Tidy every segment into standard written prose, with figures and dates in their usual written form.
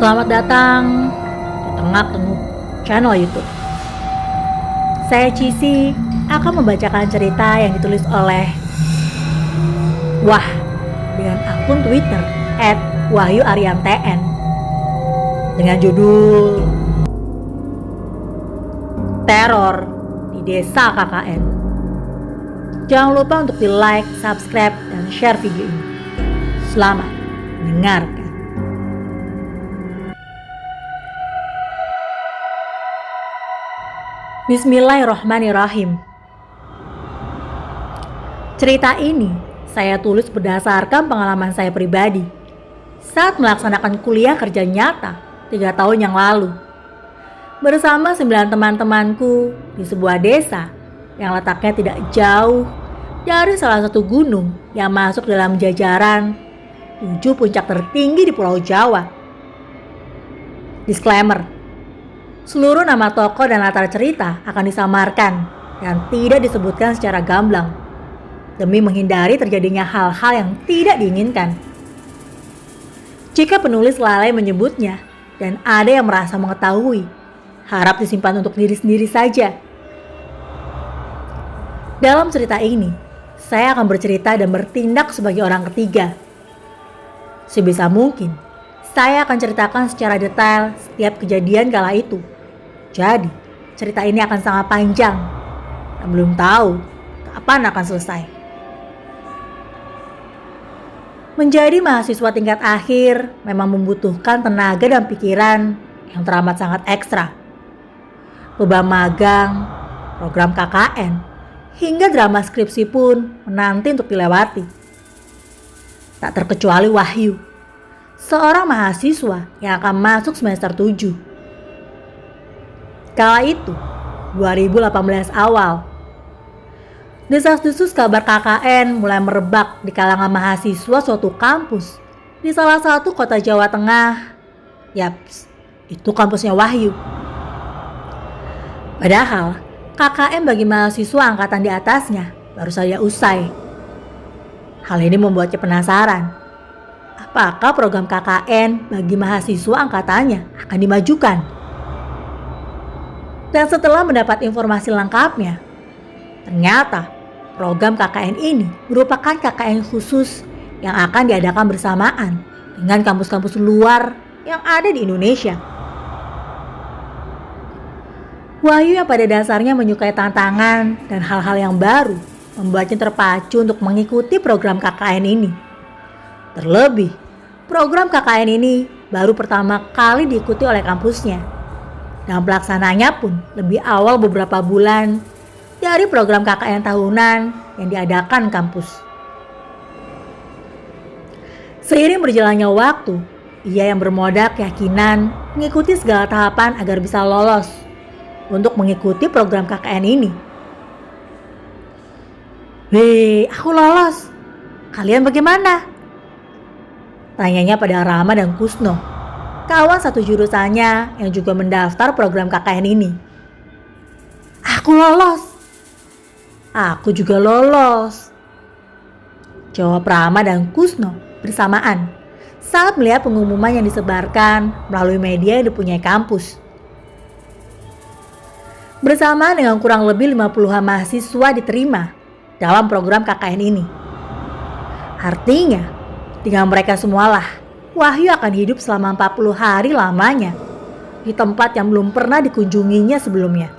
Selamat datang di Tengah-Tengah channel YouTube. Saya Cici akan membacakan cerita yang ditulis oleh Wah dengan akun Twitter @wahyuaryantn dengan judul Teror di Desa KKN. Jangan lupa untuk di like, subscribe, dan share video ini. Selamat mendengarkan. Bismillahirrahmanirrahim. Cerita ini saya tulis berdasarkan pengalaman saya pribadi saat melaksanakan kuliah kerja nyata 3 tahun yang lalu bersama 9 teman-temanku di sebuah desa yang letaknya tidak jauh dari salah satu gunung yang masuk dalam jajaran 7 puncak tertinggi di Pulau Jawa. Disclaimer: seluruh nama tokoh dan latar cerita akan disamarkan dan tidak disebutkan secara gamblang demi menghindari terjadinya hal-hal yang tidak diinginkan. Jika penulis lalai menyebutnya dan ada yang merasa mengetahui, harap disimpan untuk diri sendiri saja. Dalam cerita ini, saya akan bercerita dan bertindak sebagai orang ketiga. Sebisa mungkin, saya akan ceritakan secara detail setiap kejadian kala itu. Jadi, cerita ini akan sangat panjang dan belum tahu kapan akan selesai. Menjadi mahasiswa tingkat akhir memang membutuhkan tenaga dan pikiran yang teramat sangat ekstra. Beban magang, program KKN, hingga drama skripsi pun menanti untuk dilewati. Tak terkecuali Wahyu, seorang mahasiswa yang akan masuk semester 7. Kala itu, 2018 awal, desas-desus kabar KKN mulai merebak di kalangan mahasiswa suatu kampus di salah satu kota Jawa Tengah. Yaps, itu kampusnya Wahyu. Padahal, KKN bagi mahasiswa angkatan di atasnya baru saja usai. Hal ini membuatnya penasaran. Apakah program KKN bagi mahasiswa angkatannya akan dimajukan? Dan setelah mendapat informasi lengkapnya, ternyata program KKN ini merupakan KKN khusus yang akan diadakan bersamaan dengan kampus-kampus luar yang ada di Indonesia. Wahyu yang pada dasarnya menyukai tantangan dan hal-hal yang baru membuatnya terpacu untuk mengikuti program KKN ini. Terlebih, program KKN ini baru pertama kali diikuti oleh kampusnya. Dan pelaksananya pun lebih awal beberapa bulan dari program KKN tahunan yang diadakan kampus. Seiring berjalannya waktu, ia yang bermodal keyakinan mengikuti segala tahapan agar bisa lolos untuk mengikuti program KKN ini. "Weh, aku lolos. Kalian bagaimana?" tanyanya pada Rama dan Kusno, kawan satu jurusannya yang juga mendaftar program KKN ini. "Aku lolos." "Aku juga lolos," jawab Rama dan Kusno bersamaan saat melihat pengumuman yang disebarkan melalui media yang dipunyai kampus. Bersama dengan kurang lebih 50-an mahasiswa diterima dalam program KKN ini. Artinya, dengan mereka semualah Wahyu akan hidup selama 40 hari lamanya di tempat yang belum pernah dikunjunginya sebelumnya.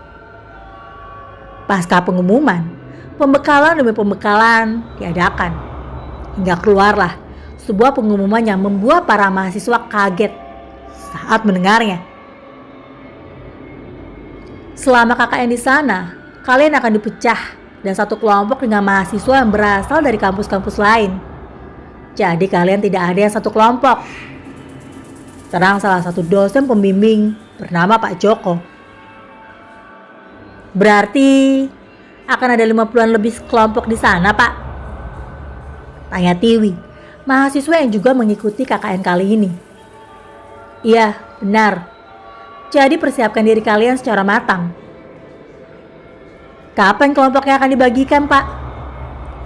Pasca pengumuman, pembekalan demi pembekalan diadakan, hingga keluarlah sebuah pengumuman yang membuat para mahasiswa kaget saat mendengarnya. Selama KKN di sana, kalian akan dipecah dan satu kelompok dengan mahasiswa yang berasal dari kampus-kampus lain. Jadi kalian tidak ada yang satu kelompok. Terang salah satu dosen pembimbing bernama Pak Joko. "Berarti akan ada 50-an lebih kelompok di sana, Pak?" tanya Tiwi, mahasiswa yang juga mengikuti KKN kali ini. "Iya, benar. Jadi persiapkan diri kalian secara matang." "Kapan kelompoknya akan dibagikan, Pak?"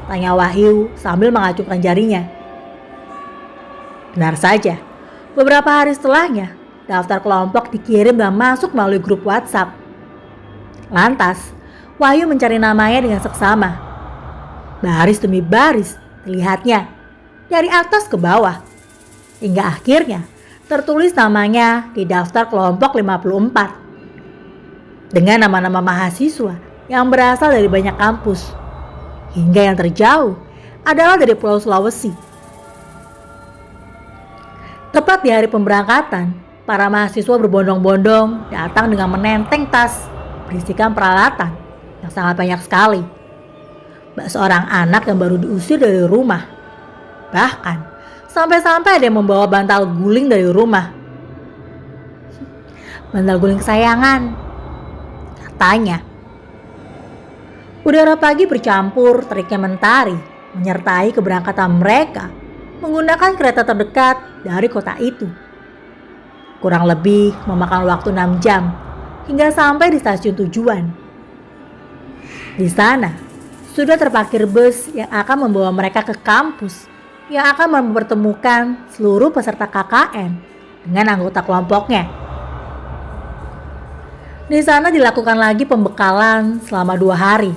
tanya Wahyu sambil mengacungkan jarinya. Benar saja, beberapa hari setelahnya, daftar kelompok dikirim dan masuk melalui grup WhatsApp. Lantas, Wahyu mencari namanya dengan seksama. Baris demi baris terlihatnya, dari atas ke bawah. Hingga akhirnya tertulis namanya di daftar kelompok 54. Dengan nama-nama mahasiswa yang berasal dari banyak kampus. Hingga yang terjauh adalah dari Pulau Sulawesi. Tepat di hari pemberangkatan, para mahasiswa berbondong-bondong datang dengan menenteng tas berisikan peralatan yang sangat banyak sekali. Bak seorang anak yang baru diusir dari rumah. Bahkan sampai-sampai ada yang membawa bantal guling dari rumah. Bantal guling kesayangan, katanya. Udara pagi bercampur teriknya mentari menyertai keberangkatan mereka menggunakan kereta terdekat dari kota itu. Kurang lebih memakan waktu 6 jam hingga sampai di stasiun tujuan. Di sana sudah terparkir bus yang akan membawa mereka ke kampus yang akan mempertemukan seluruh peserta KKN dengan anggota kelompoknya. Di sana dilakukan lagi pembekalan selama 2 hari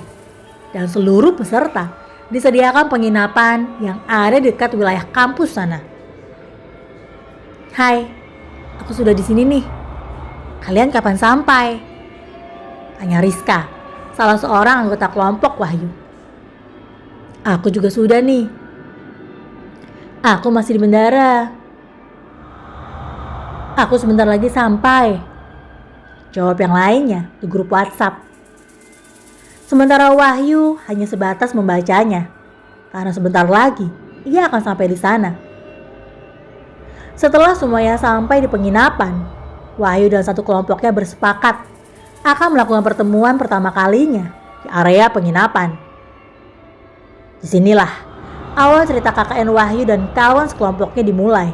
dan seluruh peserta disediakan penginapan yang ada di dekat wilayah kampus sana. Hai, aku sudah di sini nih. Kalian kapan sampai? Tanya Rizka, salah seorang anggota kelompok Wahyu. Aku juga sudah nih. Aku masih di bandara. Aku sebentar lagi sampai. Jawab yang lainnya di grup WhatsApp. Sementara Wahyu hanya sebatas membacanya, karena sebentar lagi ia akan sampai di sana. Setelah semuanya sampai di penginapan, Wahyu dan satu kelompoknya bersepakat akan melakukan pertemuan pertama kalinya di area penginapan. Disinilah awal cerita KKN Wahyu dan kawan sekelompoknya dimulai.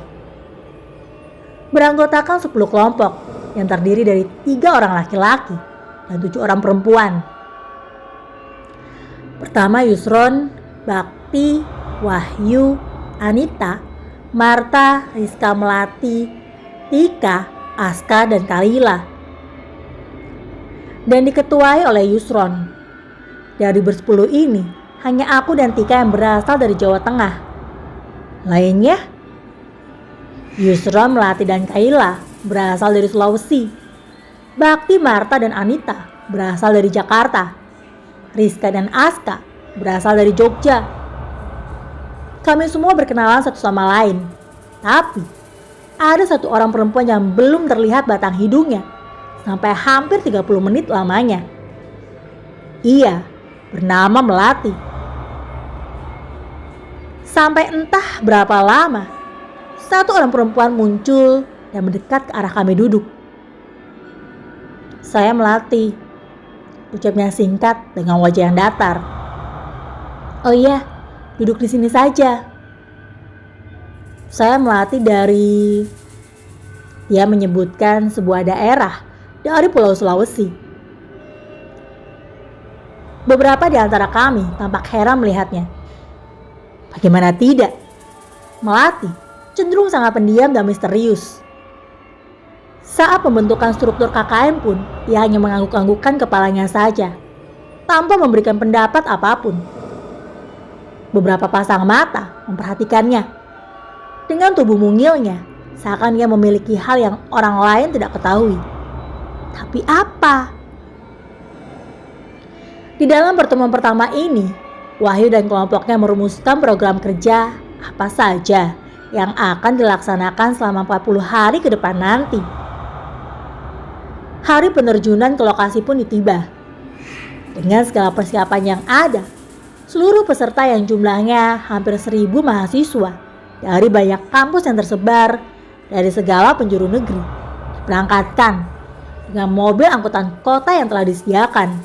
Beranggotakan 10 kelompok yang terdiri dari 3 orang laki-laki dan 7 orang perempuan. Pertama Yusron, Bakti, Wahyu, Anita, Marta, Rizka Melati, Tika, Aska, dan Kalila. Dan diketuai oleh Yusron. Dari bersepuluh ini, hanya aku dan Tika yang berasal dari Jawa Tengah. Lainnya, Yusron, Melati, dan Kaila berasal dari Sulawesi. Bakti, Marta, dan Anita berasal dari Jakarta. Rizka dan Aska berasal dari Jogja. Kami semua berkenalan satu sama lain. Tapi ada satu orang perempuan yang belum terlihat batang hidungnya sampai hampir 30 menit lamanya. Ia bernama Melati. Sampai entah berapa lama, satu orang perempuan muncul dan mendekat ke arah kami duduk. Saya Melati, ucapnya singkat dengan wajah yang datar. Oh iya, duduk di sini saja. Saya Melati dari... Dia menyebutkan sebuah daerah dari Pulau Sulawesi. Beberapa di antara kami tampak heran melihatnya. Bagaimana tidak? Melati cenderung sangat pendiam dan misterius. Saat pembentukan struktur KKN pun, ia hanya mengangguk-anggukkan kepalanya saja, tanpa memberikan pendapat apapun. Beberapa pasang mata memperhatikannya. Dengan tubuh mungilnya, seakan ia memiliki hal yang orang lain tidak ketahui. Tapi apa? Di dalam pertemuan pertama ini, Wahyu dan kelompoknya merumuskan program kerja apa saja yang akan dilaksanakan selama 40 hari ke depan nanti. Hari penerjunan ke lokasi pun tiba. Dengan segala persiapan yang ada, seluruh peserta yang jumlahnya hampir 1.000 mahasiswa dari banyak kampus yang tersebar dari segala penjuru negeri diberangkatkan dengan mobil angkutan kota yang telah disediakan.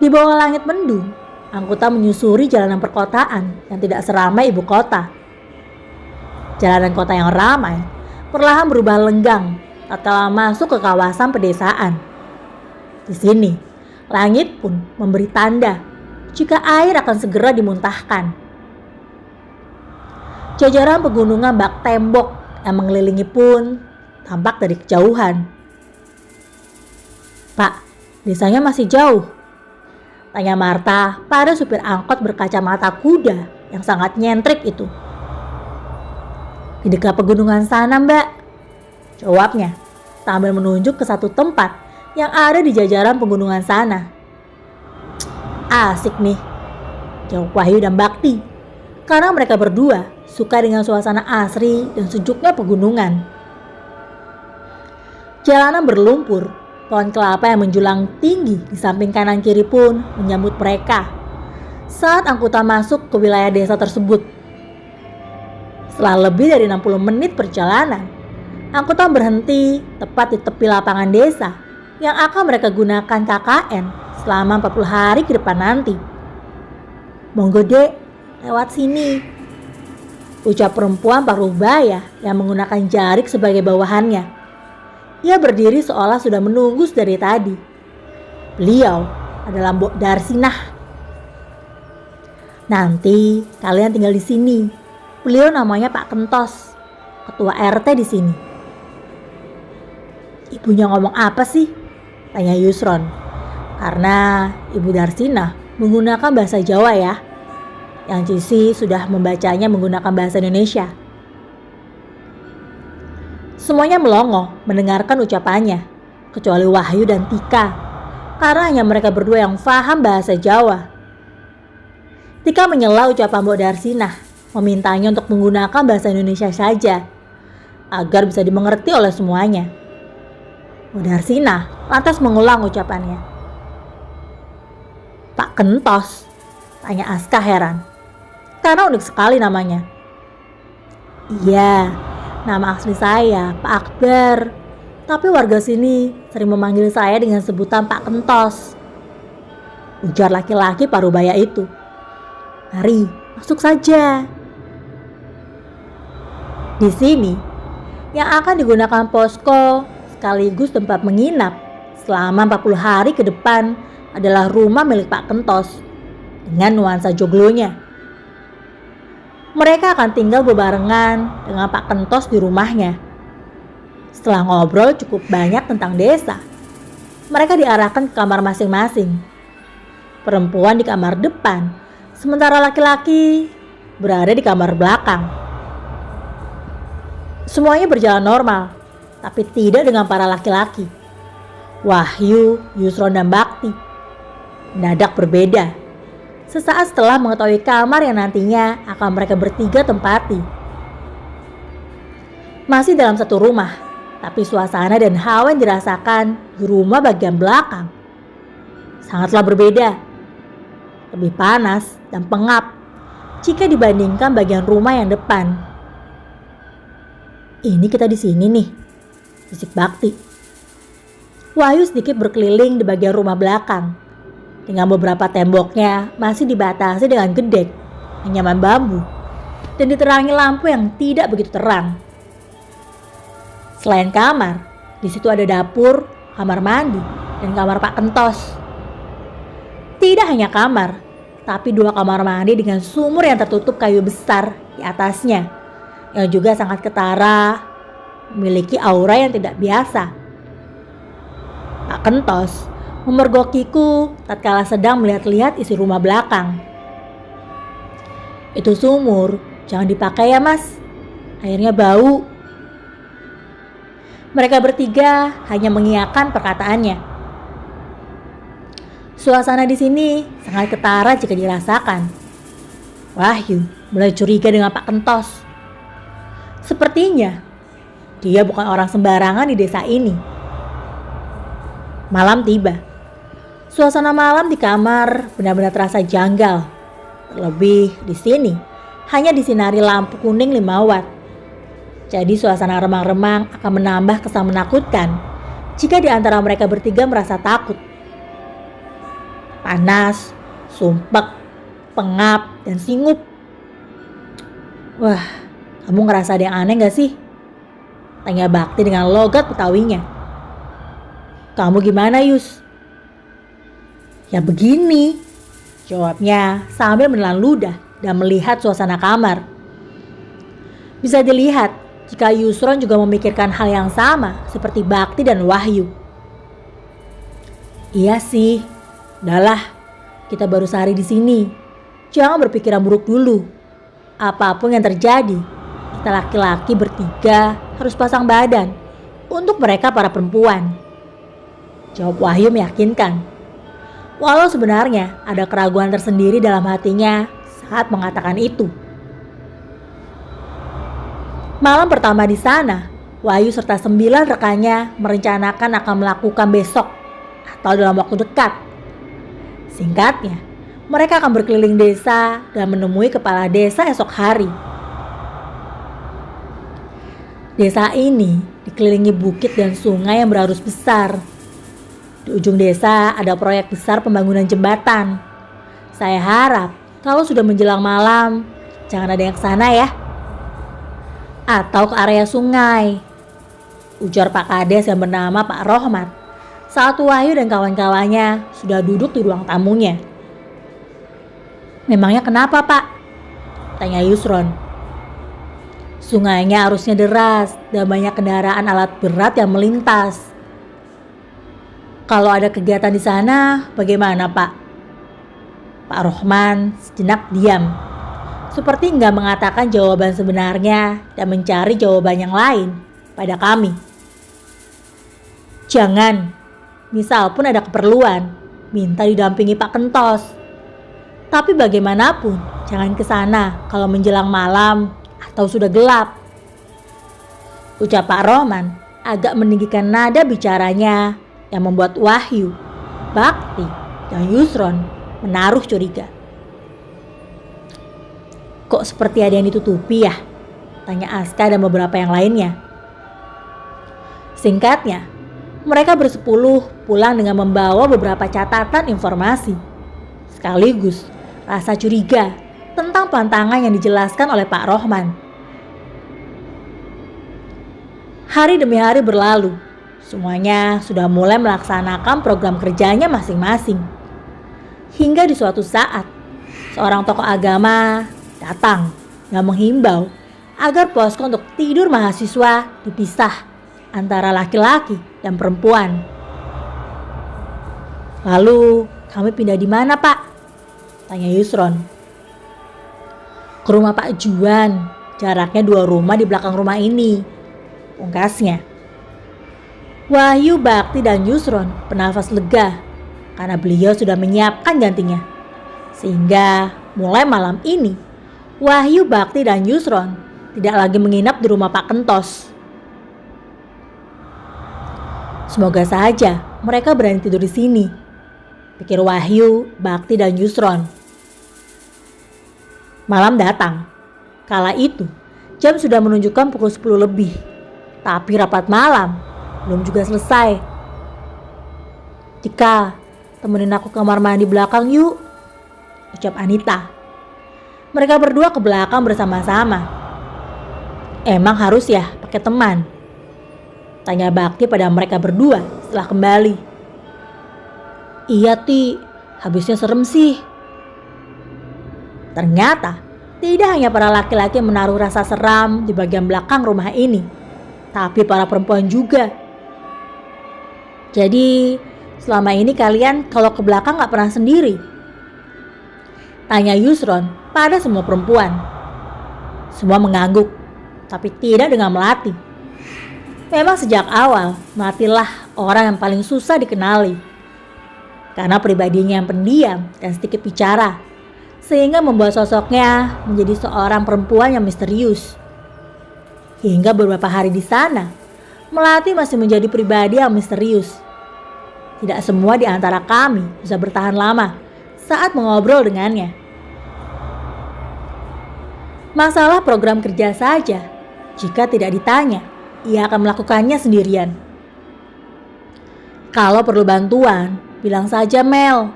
Di bawah langit mendung, angkutan menyusuri jalanan perkotaan yang tidak seramai ibu kota. Jalanan kota yang ramai perlahan berubah lenggang tatkala masuk ke kawasan pedesaan. Di sini, langit pun memberi tanda jika air akan segera dimuntahkan. Jajaran pegunungan bak tembok yang mengelilingi pun tampak dari kejauhan. "Pak, desanya masih jauh?" tanya Marta pada supir angkot berkacamata kuda yang sangat nyentrik itu. "Di dekat pegunungan sana, Mbak," jawabnya sambil menunjuk ke satu tempat yang ada di jajaran pegunungan sana. "Asik nih," jawab Wahyu dan Bakti, karena mereka berdua suka dengan suasana asri dan sejuknya pegunungan. Jalanan berlumpur, pohon kelapa yang menjulang tinggi di samping kanan kiri pun menyambut mereka saat angkutan masuk ke wilayah desa tersebut. Setelah lebih dari 60 menit perjalanan, angkutan berhenti tepat di tepi lapangan desa yang akan mereka gunakan KKN selama 40 hari ke depan nanti. "Monggo Dek, lewat sini," ucap perempuan parubaya yang menggunakan jarik sebagai bawahannya. Ia berdiri seolah sudah menunggu dari tadi. Beliau adalah Mbok Darsinah. "Nanti kalian tinggal di sini. Beliau namanya Pak Kentos, ketua RT di sini." "Ibunya ngomong apa sih?" tanya Yusron. Karena Ibu Darsinah menggunakan bahasa Jawa ya. Yang Cici sudah membacanya menggunakan bahasa Indonesia. Semuanya melongo mendengarkan ucapannya, kecuali Wahyu dan Tika, karena hanya mereka berdua yang paham bahasa Jawa. Tika menyela ucapan Mbok Darsinah, memintanya untuk menggunakan bahasa Indonesia saja, agar bisa dimengerti oleh semuanya. Mbok Darsinah lantas mengulang ucapannya. "Pak Kentos?" tanya Aska heran, karena unik sekali namanya. "Iya, nama asli saya Pak Akbar, tapi warga sini sering memanggil saya dengan sebutan Pak Kentos," ujar laki-laki parubaya itu. "Mari, masuk saja." Di sini yang akan digunakan posko sekaligus tempat menginap selama 40 hari ke depan adalah rumah milik Pak Kentos dengan nuansa joglonya. Mereka akan tinggal berbarengan dengan Pak Kentos di rumahnya. Setelah ngobrol cukup banyak tentang desa, mereka diarahkan ke kamar masing-masing. Perempuan di kamar depan, sementara laki-laki berada di kamar belakang. Semuanya berjalan normal, tapi tidak dengan para laki-laki. Wahyu, Yusron, dan Bakti mendadak berbeda sesaat setelah mengetahui kamar yang nantinya akan mereka bertiga tempati. Masih dalam satu rumah, tapi suasana dan hawa yang dirasakan di rumah bagian belakang sangatlah berbeda. Lebih panas dan pengap jika dibandingkan bagian rumah yang depan. "Ini kita di sini nih," bisik Bakti. Wahyu sedikit berkeliling di bagian rumah belakang. Dengan beberapa temboknya masih dibatasi dengan gedek, anyaman bambu, dan diterangi lampu yang tidak begitu terang. Selain kamar, di situ ada dapur, kamar mandi, dan kamar Pak Kentos. Tidak hanya kamar, tapi 2 kamar mandi dengan sumur yang tertutup kayu besar di atasnya, yang juga sangat ketara, memiliki aura yang tidak biasa. Pak Kentos memergokiku tatkala sedang melihat-lihat isi rumah belakang. "Itu sumur, jangan dipakai ya Mas, airnya bau." Mereka bertiga hanya mengiyakan perkataannya. Suasana di sini sangat ketara jika dirasakan. Wahyu mulai curiga dengan Pak Kentos. Sepertinya dia bukan orang sembarangan di desa ini. Malam tiba. Suasana malam di kamar benar-benar terasa janggal. Terlebih di sini hanya disinari lampu kuning 5 watt. Jadi suasana remang-remang akan menambah kesan menakutkan jika di antara mereka bertiga merasa takut. Panas, sumpek, pengap, dan singup. "Wah, kamu ngerasa ada yang aneh gak sih?" tanya Bakti dengan logat Betawinya. "Kamu gimana, Yus?" "Ya begini," jawabnya sambil menelan ludah dan melihat suasana kamar. Bisa dilihat jika Yusron juga memikirkan hal yang sama seperti Bakti dan Wahyu. Iya sih, udahlah, kita baru sehari di sini. Jangan berpikiran buruk dulu. Apapun yang terjadi, kita laki-laki bertiga harus pasang badan untuk mereka para perempuan. Jawab Wahyu meyakinkan. Walau sebenarnya ada keraguan tersendiri dalam hatinya saat mengatakan itu. Malam pertama di sana, Wahyu serta 9 rekannya merencanakan akan melakukan besok atau dalam waktu dekat. Singkatnya, mereka akan berkeliling desa dan menemui kepala desa esok hari. Desa ini dikelilingi bukit dan sungai yang berarus besar. Di ujung desa ada proyek besar pembangunan jembatan. Saya harap kalau sudah menjelang malam, jangan ada yang ke sana ya. Atau ke area sungai, ujar Pak Kades yang bernama Pak Rohmat saat Wahyu dan kawan-kawannya sudah duduk di ruang tamunya. Memangnya kenapa Pak? Tanya Yusron. Sungainya arusnya deras dan banyak kendaraan alat berat yang melintas. Kalau ada kegiatan di sana, bagaimana Pak? Pak Rohman sejenak diam, seperti nggak mengatakan jawaban sebenarnya dan mencari jawaban yang lain pada kami. Jangan, misal pun ada keperluan, minta didampingi Pak Kentos. Tapi bagaimanapun, jangan ke sana kalau menjelang malam atau sudah gelap. Ucap Pak Rohman agak meninggikan nada bicaranya yang membuat Wahyu, Bakti, dan Yusron menaruh curiga. Kok seperti ada yang ditutupi ya? Tanya Aska dan beberapa yang lainnya. Singkatnya, mereka bersepuluh pulang dengan membawa beberapa catatan informasi. Sekaligus rasa curiga tentang pantangan yang dijelaskan oleh Pak Rohman. Hari demi hari berlalu. Semuanya sudah mulai melaksanakan program kerjanya masing-masing. Hingga di suatu saat, seorang tokoh agama datang dan menghimbau agar posko untuk tidur mahasiswa dipisah antara laki-laki dan perempuan. Lalu kami pindah di mana Pak? Tanya Yusron. Ke rumah Pak Juan, jaraknya 2 rumah di belakang rumah ini, pungkasnya. Wahyu, Bakti, dan Yusron bernafas lega karena beliau sudah menyiapkan gantinya. Sehingga mulai malam ini, Wahyu, Bakti, dan Yusron tidak lagi menginap di rumah Pak Kentos. Semoga saja mereka berani tidur di sini, pikir Wahyu, Bakti, dan Yusron. Malam datang. Kala itu, jam sudah menunjukkan pukul 10 lebih. Tapi rapat malam belum juga selesai. Tika, temenin aku ke kamar mandi belakang yuk, ucap Anita. Mereka berdua ke belakang bersama-sama. Emang harus ya pakai teman? Tanya Bakti pada mereka berdua setelah kembali. Iya Ti, habisnya serem sih. Ternyata tidak hanya para laki-laki yang menaruh rasa seram di bagian belakang rumah ini, tapi para perempuan juga. Jadi selama ini kalian kalau ke belakang gak pernah sendiri? Tanya Yusron pada semua perempuan. Semua mengangguk, tapi tidak dengan melati. Memang sejak awal, Melatilah orang yang paling susah dikenali. Karena pribadinya yang pendiam dan sedikit bicara, sehingga membuat sosoknya menjadi seorang perempuan yang misterius. Hingga beberapa hari di sana, Melati masih menjadi pribadi yang misterius. Tidak semua di antara kami bisa bertahan lama saat mengobrol dengannya. Masalah program kerja saja, jika tidak ditanya, ia akan melakukannya sendirian. Kalau perlu bantuan, bilang saja Mel.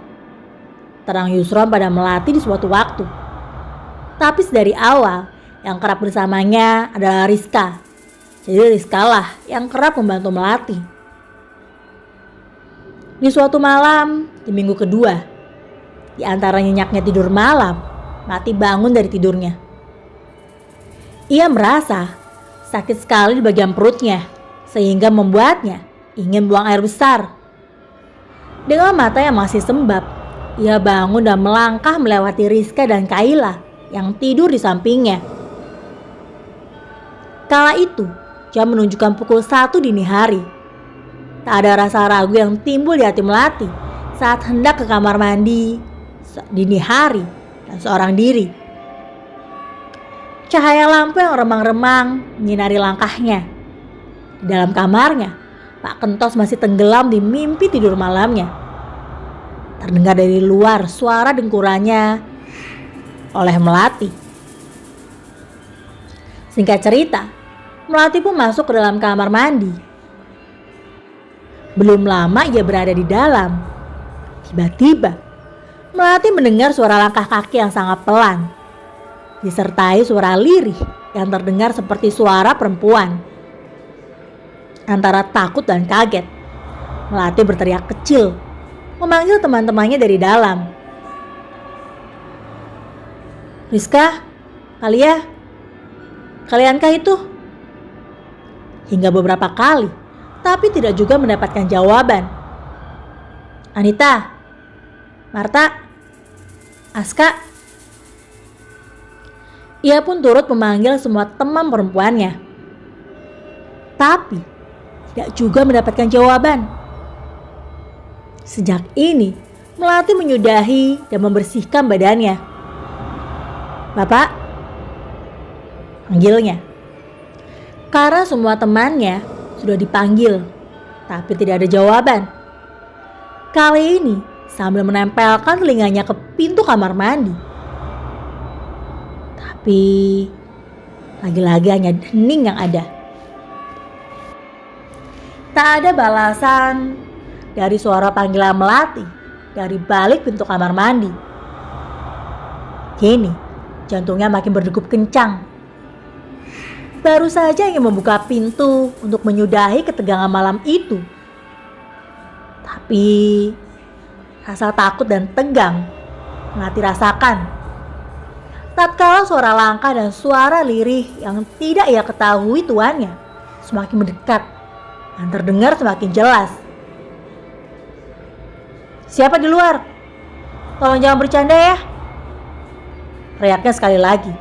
Terang Yusron pada Melati di suatu waktu. Tapi dari awal, yang kerap bersamanya adalah Rizka. Jadi Rizkalah yang kerap membantu Melati. Di suatu malam, di minggu kedua, di antara nyenyaknya tidur malam, Melati bangun dari tidurnya. Ia merasa sakit sekali di bagian perutnya, sehingga membuatnya ingin buang air besar. Dengan mata yang masih sembab, ia bangun dan melangkah melewati Rizka dan Kayla yang tidur di sampingnya. Kala itu, jam menunjukkan pukul 1 dini hari. Tak ada rasa ragu yang timbul di hati Melati saat hendak ke kamar mandi dini hari dan seorang diri. Cahaya lampu yang remang-remang menyinari langkahnya. Di dalam kamarnya, Pak Kentos masih tenggelam di mimpi tidur malamnya. Terdengar dari luar suara dengkurannya oleh Melati. Singkat cerita, Melati pun masuk ke dalam kamar mandi. Belum lama ia berada di dalam. Tiba-tiba, Melati mendengar suara langkah kaki yang sangat pelan, disertai suara lirih yang terdengar seperti suara perempuan. Antara takut dan kaget, Melati berteriak kecil, memanggil teman-temannya dari dalam. "Rizka, kaliankah itu?" Hingga beberapa kali, tapi tidak juga mendapatkan jawaban. "Anita, Marta, Aska." Ia pun turut memanggil semua teman perempuannya. Tapi tidak juga mendapatkan jawaban. Sejak ini, Melati menyudahi dan membersihkan badannya. "Bapak," panggilnya. Karena semua temannya sudah dipanggil, tapi tidak ada jawaban. Kali ini, sambil menempelkan telinganya ke pintu kamar mandi. Tapi lagi-lagi hanya hening yang ada. Tak ada balasan dari suara panggilan Melati dari balik pintu kamar mandi. Kini jantungnya makin berdegup kencang. Baru saja ingin membuka pintu untuk menyudahi ketegangan malam itu. Tapi rasa takut dan tegang Melati rasakan. Tatkala suara langkah dan suara lirih yang tidak ia ketahui tuannya semakin mendekat dan terdengar semakin jelas. "Siapa di luar? Tolong jangan bercanda ya," teriaknya sekali lagi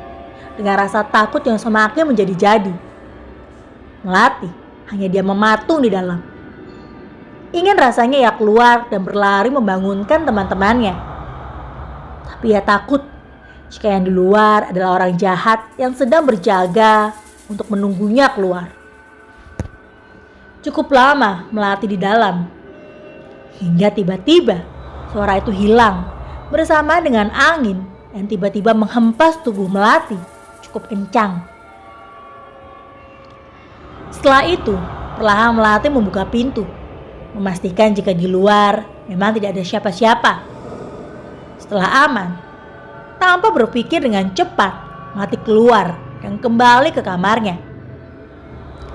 dengan rasa takut yang semakin menjadi-jadi. Melati hanya dia mematung di dalam. Ingin rasanya ia keluar dan berlari membangunkan teman-temannya. Tapi ia takut jika yang di luar adalah orang jahat yang sedang berjaga untuk menunggunya keluar. Cukup lama Melati di dalam, hingga tiba-tiba suara itu hilang bersama dengan angin yang tiba-tiba menghempas tubuh Melati cukup kencang. Setelah itu, perlahan Melati membuka pintu, memastikan jika di luar memang tidak ada siapa-siapa. Setelah aman, tanpa berpikir dengan cepat, Melati keluar dan kembali ke kamarnya.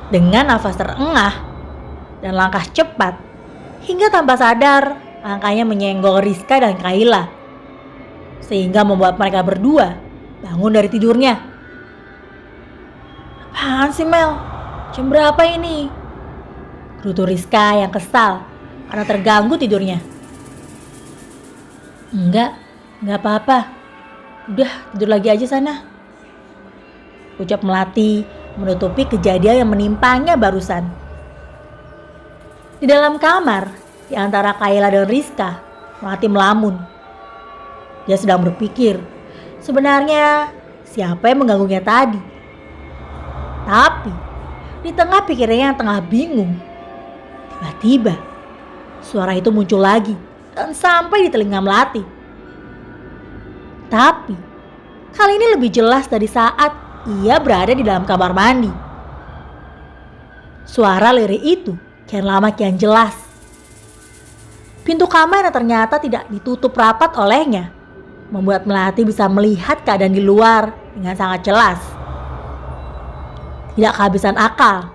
Dengan nafas terengah dan langkah cepat, hingga tanpa sadar langkahnya menyenggol Rizka dan Kayla, sehingga membuat mereka berdua bangun dari tidurnya. "Apaan sih Mel? Jam berapa ini?" gerutu Rizka yang kesal karena terganggu tidurnya. Enggak apa-apa. Udah tidur lagi aja sana," ucap Melati menutupi kejadian yang menimpanya barusan. Di dalam kamar, di antara Kayla dan Rizka, Melati melamun. Dia sedang berpikir, sebenarnya siapa yang mengganggunya tadi? Tapi di tengah pikirannya yang tengah bingung, tiba-tiba suara itu muncul lagi dan sampai di telinga Melati. Tapi kali ini lebih jelas dari saat ia berada di dalam kamar mandi. Suara lirih itu kian lama kian jelas. Pintu kamar yang ternyata tidak ditutup rapat olehnya membuat Melati bisa melihat keadaan di luar dengan sangat jelas. Tidak kehabisan akal.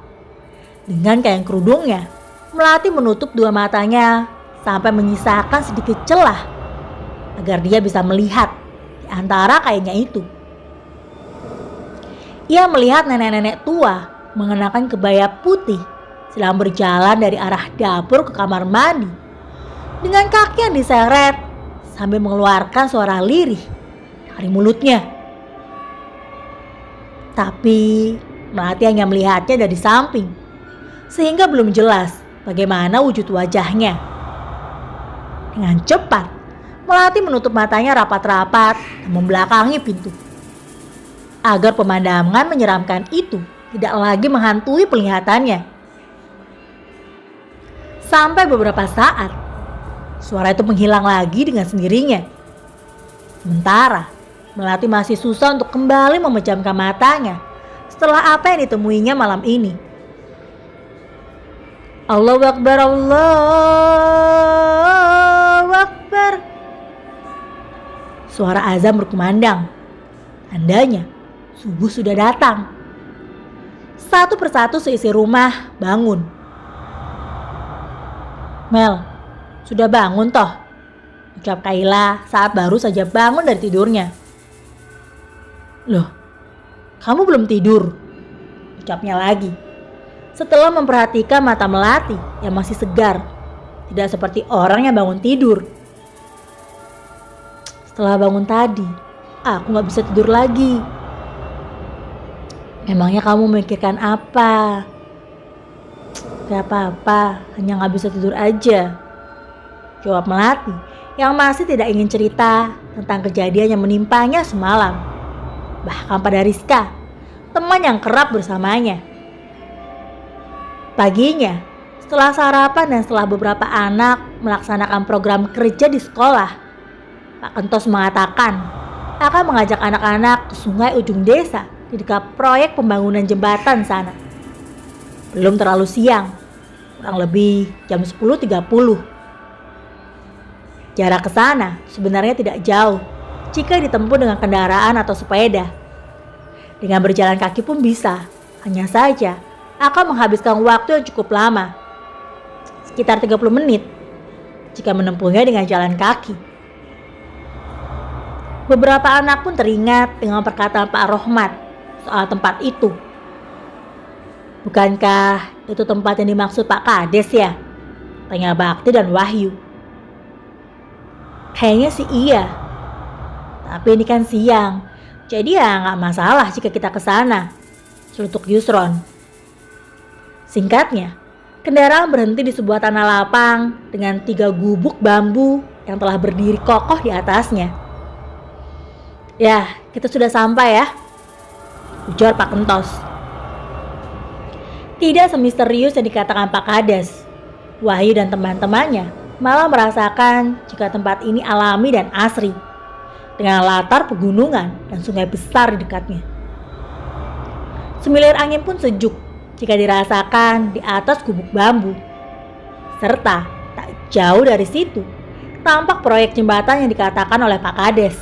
Dengan kain kerudungnya, Melati menutup dua matanya sampai menyisakan sedikit celah agar dia bisa melihat di antara kainnya itu. Ia melihat nenek-nenek tua mengenakan kebaya putih sedang berjalan dari arah dapur ke kamar mandi dengan kaki yang diseret sambil mengeluarkan suara lirih dari mulutnya. Tapi Melati hanya melihatnya dari samping sehingga belum jelas bagaimana wujud wajahnya. Dengan cepat Melati menutup matanya rapat-rapat dan membelakangi pintu agar pemandangan menyeramkan itu tidak lagi menghantui penglihatannya. Sampai beberapa saat, suara itu menghilang lagi dengan sendirinya. Sementara, Melati masih susah untuk kembali memejamkan matanya setelah apa yang ditemuinya malam ini. Allahu Akbar, Allahu Akbar. Suara azan berkumandang. Tandanya, subuh sudah datang. Satu persatu seisi rumah bangun. Mel, sudah bangun toh? Ucap Kayla saat baru saja bangun dari tidurnya. Loh, kamu belum tidur? Ucapnya lagi. Setelah memperhatikan mata Melati yang masih segar. Tidak seperti orang yang bangun tidur. Setelah bangun tadi, aku gak bisa tidur lagi. Memangnya kamu memikirkan apa? Gak apa-apa, hanya gak bisa tidur aja. Jawab Melati yang masih tidak ingin cerita tentang kejadian yang menimpanya semalam. Bahkan pada Rizka, teman yang kerap bersamanya. Paginya, setelah sarapan dan setelah beberapa anak melaksanakan program kerja di sekolah, Pak Kentos mengatakan akan mengajak anak-anak ke sungai ujung desa di dekat proyek pembangunan jembatan sana. Belum terlalu siang, kurang lebih jam 10.30. Jarak ke sana sebenarnya tidak jauh jika ditempuh dengan kendaraan atau sepeda. Dengan berjalan kaki pun bisa, hanya saja akan menghabiskan waktu yang cukup lama, sekitar 30 menit jika menempuhnya dengan jalan kaki. Beberapa anak pun teringat dengan perkataan Pak Rohmat soal tempat itu. Bukankah itu tempat yang dimaksud Pak Kades ya? Tanya Bakti dan Wahyu. Kayaknya sih iya. Tapi ini kan siang, jadi ya nggak masalah jika kita ke sana. Celutuk Yusron. Singkatnya, kendaraan berhenti di sebuah tanah lapang dengan 3 gubuk bambu yang telah berdiri kokoh di atasnya. Ya, kita sudah sampai ya, ujar Pak Kentos. Tidak semisterius yang dikatakan Pak Kades. Wahyu dan teman-temannya malah merasakan jika tempat ini alami dan asri, dengan latar pegunungan dan sungai besar di dekatnya. Semilir angin pun sejuk jika dirasakan di atas gubuk bambu. Serta tak jauh dari situ tampak proyek jembatan yang dikatakan oleh Pak Kades.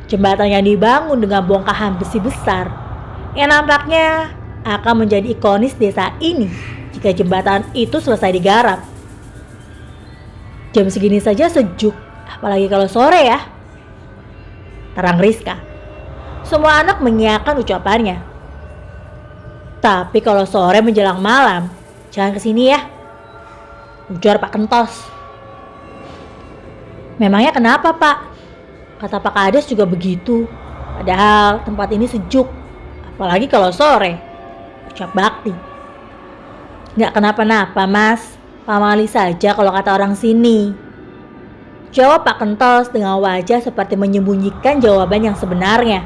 Jembatan yang dibangun dengan bongkahan besi besar yang nampaknya akan menjadi ikonis desa ini jika jembatan itu selesai digarap. Jam segini saja sejuk, apalagi kalau sore ya, terang Rizka. Semua anak mengiyakan ucapannya. Tapi kalau sore menjelang malam, jangan kesini ya, ujar Pak Kentos. Memangnya kenapa Pak? Kata Pak Kades juga begitu. Padahal tempat ini sejuk, apalagi kalau sore, ucap Bakti. Gak kenapa-napa Mas, pamali saja kalau kata orang sini, jawab Pak Kentos dengan wajah seperti menyembunyikan jawaban yang sebenarnya.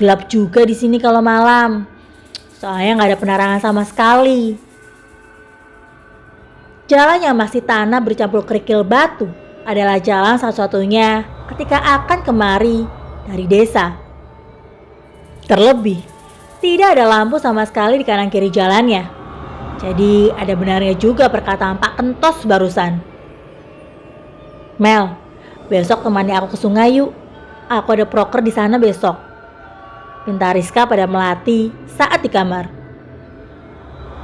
Gelap juga di sini kalau malam, soalnya nggak ada penerangan sama sekali. Jalan yang masih tanah bercampur kerikil batu adalah jalan satu-satunya ketika akan kemari dari desa. Terlebih, tidak ada lampu sama sekali di kanan kiri jalannya. Jadi ada benarnya juga perkataan Pak Kentos barusan. Mel, besok temani aku ke sungai yuk. Aku ada proker di sana besok, pinta Rizka pada Melati saat di kamar.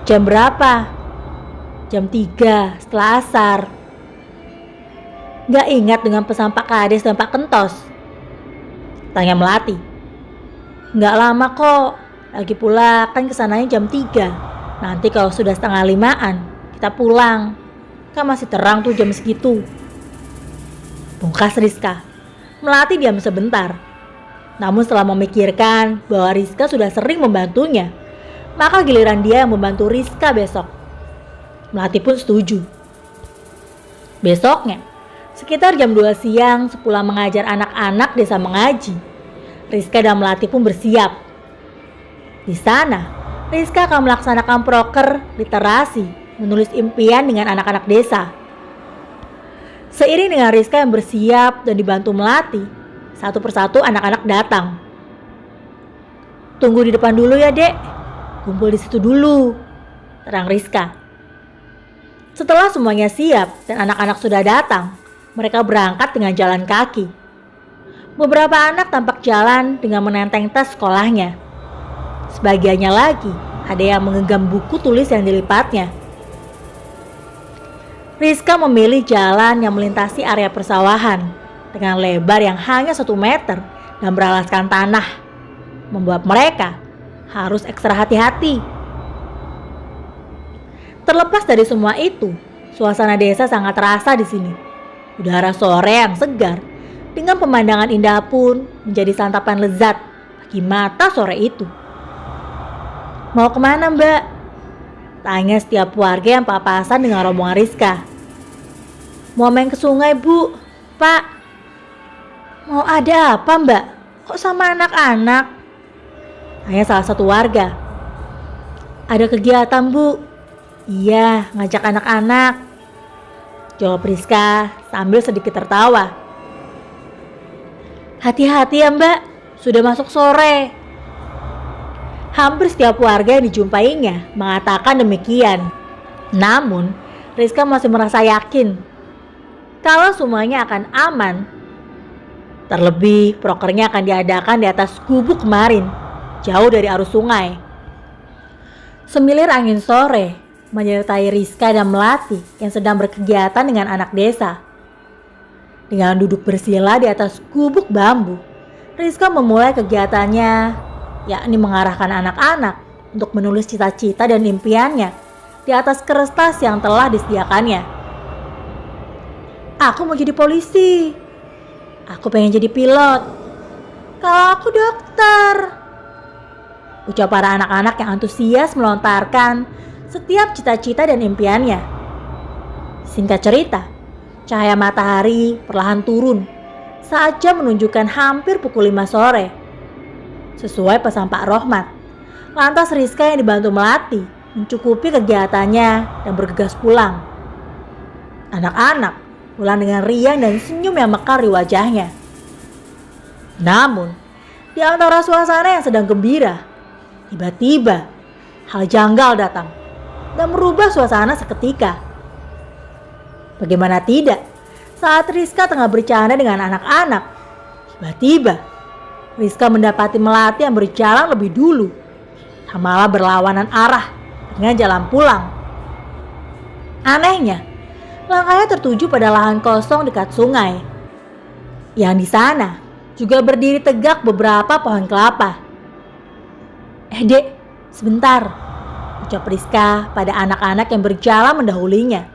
Jam berapa? Jam 3 setelah asar. Gak ingat dengan pesan Pak Kades dan Pak Kentos? Tanya Melati. Gak lama kok, Lagi pula kan kesananya jam 3. Nanti kalau sudah setengah 5-an, kita pulang. Kan masih terang tuh jam segitu. Bungkas Rizka. Melati diam sebentar. Namun setelah memikirkan bahwa Rizka sudah sering membantunya, maka giliran dia yang membantu Rizka besok. Melati pun setuju. Besoknya, sekitar jam 2 siang sepulang mengajar anak-anak desa mengaji, Rizka dan Melati pun bersiap. Di sana, Rizka akan melaksanakan proker literasi, menulis impian dengan anak-anak desa. Seiring dengan Rizka yang bersiap dan dibantu Melati, satu persatu anak-anak datang. Tunggu di depan dulu ya dek, kumpul di situ dulu, terang Rizka. Setelah semuanya siap dan anak-anak sudah datang, mereka berangkat dengan jalan kaki. Beberapa anak tampak jalan dengan menenteng tas sekolahnya. Sebagiannya lagi ada yang menggenggam buku tulis yang dilipatnya. Rizka memilih jalan yang melintasi area persawahan dengan lebar yang hanya 1 meter dan beralaskan tanah, membuat mereka harus ekstra hati-hati. Terlepas dari semua itu, suasana desa sangat terasa di sini. Udara sore yang segar dengan pemandangan indah pun menjadi santapan lezat bagi mata sore itu. Mau kemana mbak? Tanya setiap warga yang papasan dengan rombongan Rizka. Mau main ke sungai bu, pak. Mau ada apa mbak? Kok sama anak-anak? Tanya salah satu warga. Ada kegiatan bu. Iya, ngajak anak-anak, jawab Rizka sambil sedikit tertawa. Hati-hati ya mbak, sudah masuk sore. Hampir setiap warga yang dijumpainya mengatakan demikian. Namun, Rizka masih merasa yakin kalau semuanya akan aman. Terlebih, prokernya akan diadakan di atas gubuk kemarin, jauh dari arus sungai. Semilir angin sore menyertai Rizka dan Melati yang sedang berkegiatan dengan anak desa. Dengan duduk bersila di atas gubuk bambu, Rizka memulai kegiatannya, yakni mengarahkan anak-anak untuk menulis cita-cita dan impiannya di atas kertas yang telah disediakannya. Aku mau jadi polisi. Aku pengen jadi pilot. Kalau aku dokter. Ucap para anak-anak yang antusias melontarkan setiap cita-cita dan impiannya. Singkat cerita, cahaya matahari perlahan turun saat jam menunjukkan hampir pukul 5 sore. Sesuai pesan Pak Rohmat, lantas Rizka yang dibantu Melati mencukupi kegiatannya dan bergegas pulang. Anak-anak pulang dengan riang dan senyum yang mekar di wajahnya. Namun, di antara suasana yang sedang gembira, tiba-tiba hal janggal datang dan merubah suasana seketika. Bagaimana tidak, saat Rizka tengah bercanda dengan anak-anak, tiba-tiba Rizka mendapati Melati yang berjalan lebih dulu, malah berlawanan arah dengan jalan pulang. Anehnya, langkahnya tertuju pada lahan kosong dekat sungai. Yang di sana juga berdiri tegak beberapa pohon kelapa. Dek, sebentar, ucap Rizka pada anak-anak yang berjalan mendahulinya.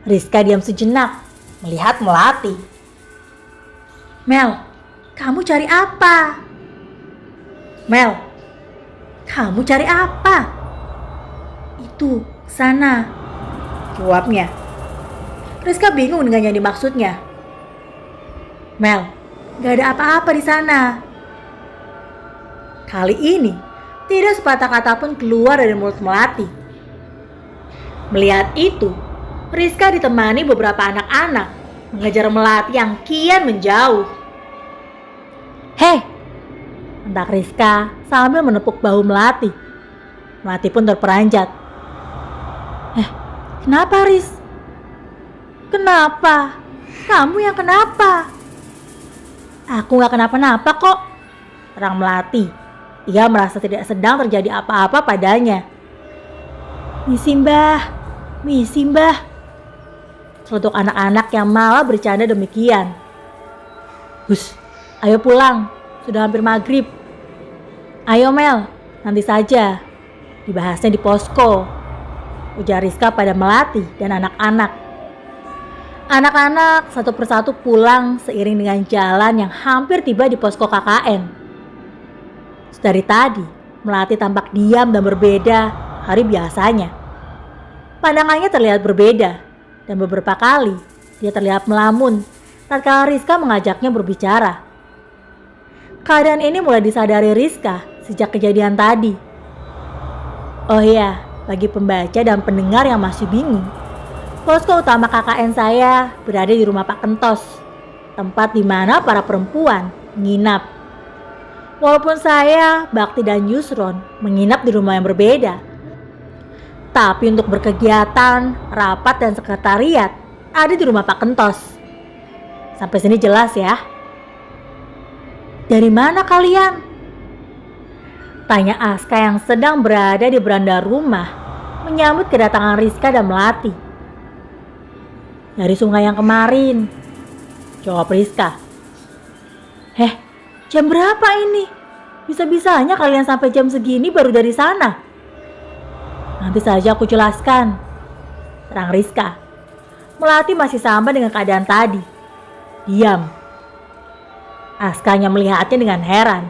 Rizka diam sejenak, melihat Melati. Mel, kamu cari apa? Mel, kamu cari apa? Itu, sana, jawabnya. Rizka bingung dengan yang dimaksudnya. Mel, gak ada apa-apa di sana. Kali ini, tidak sepatah kata pun keluar dari mulut Melati. Melihat itu, Rizka ditemani beberapa anak-anak mengejar Melati yang kian menjauh. Hei, hentak Rizka sambil menepuk bahu Melati. Melati pun terperanjat. Kenapa Riz? Kenapa? Kamu yang kenapa? Aku gak kenapa-napa kok, terang Melati. Ia merasa tidak sedang terjadi apa-apa padanya. Misi mbah. Seletuk anak-anak yang malah bercanda demikian. Hus, ayo pulang, sudah hampir maghrib. Ayo Mel, nanti saja. Dibahasnya di posko, ujar Rizka pada Melati dan anak-anak. Anak-anak satu persatu pulang seiring dengan jalan yang hampir tiba di posko KKN. Dari tadi, Melati tampak diam dan berbeda hari biasanya. Pandangannya terlihat berbeda dan beberapa kali dia terlihat melamun tatkala Rizka mengajaknya berbicara. Keadaan ini mulai disadari Rizka sejak kejadian tadi. Oh iya, bagi pembaca dan pendengar yang masih bingung, posko utama KKN saya berada di rumah Pak Kentos, tempat di mana para perempuan menginap. Walaupun saya, Bakti dan Yusron menginap di rumah yang berbeda, tapi untuk berkegiatan, rapat dan sekretariat ada di rumah Pak Kentos. Sampai sini jelas ya? Dari mana kalian? Tanya Aska yang sedang berada di beranda rumah menyambut kedatangan Rizka dan Melati. Dari sungai yang kemarin, jawab Rizka. Jam berapa ini? Bisa-bisanya kalian sampai jam segini baru dari sana. Nanti saja aku jelaskan, terang Rizka. Melati masih sama dengan keadaan tadi. Diam. Askanya melihatnya dengan heran.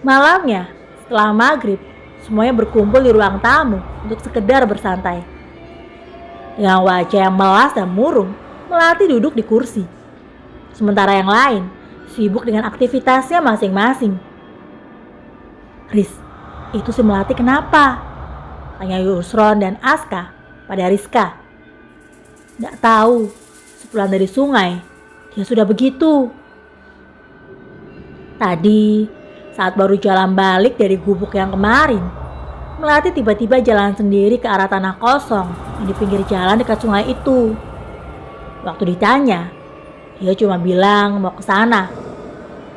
Malamnya, setelah maghrib, semuanya berkumpul di ruang tamu untuk sekedar bersantai. Dengan wajah yang melas dan murung, Melati duduk di kursi. Sementara yang lain sibuk dengan aktivitasnya masing-masing. Riz, itu si Melati kenapa? Tanya Yusron dan Aska pada Rizka. Nggak tahu, sepulang dari sungai, dia sudah begitu. Tadi, saat baru jalan balik dari gubuk yang kemarin, Melati tiba-tiba jalan sendiri ke arah tanah kosong yang di pinggir jalan dekat sungai itu. Waktu ditanya, dia cuma bilang mau ke sana.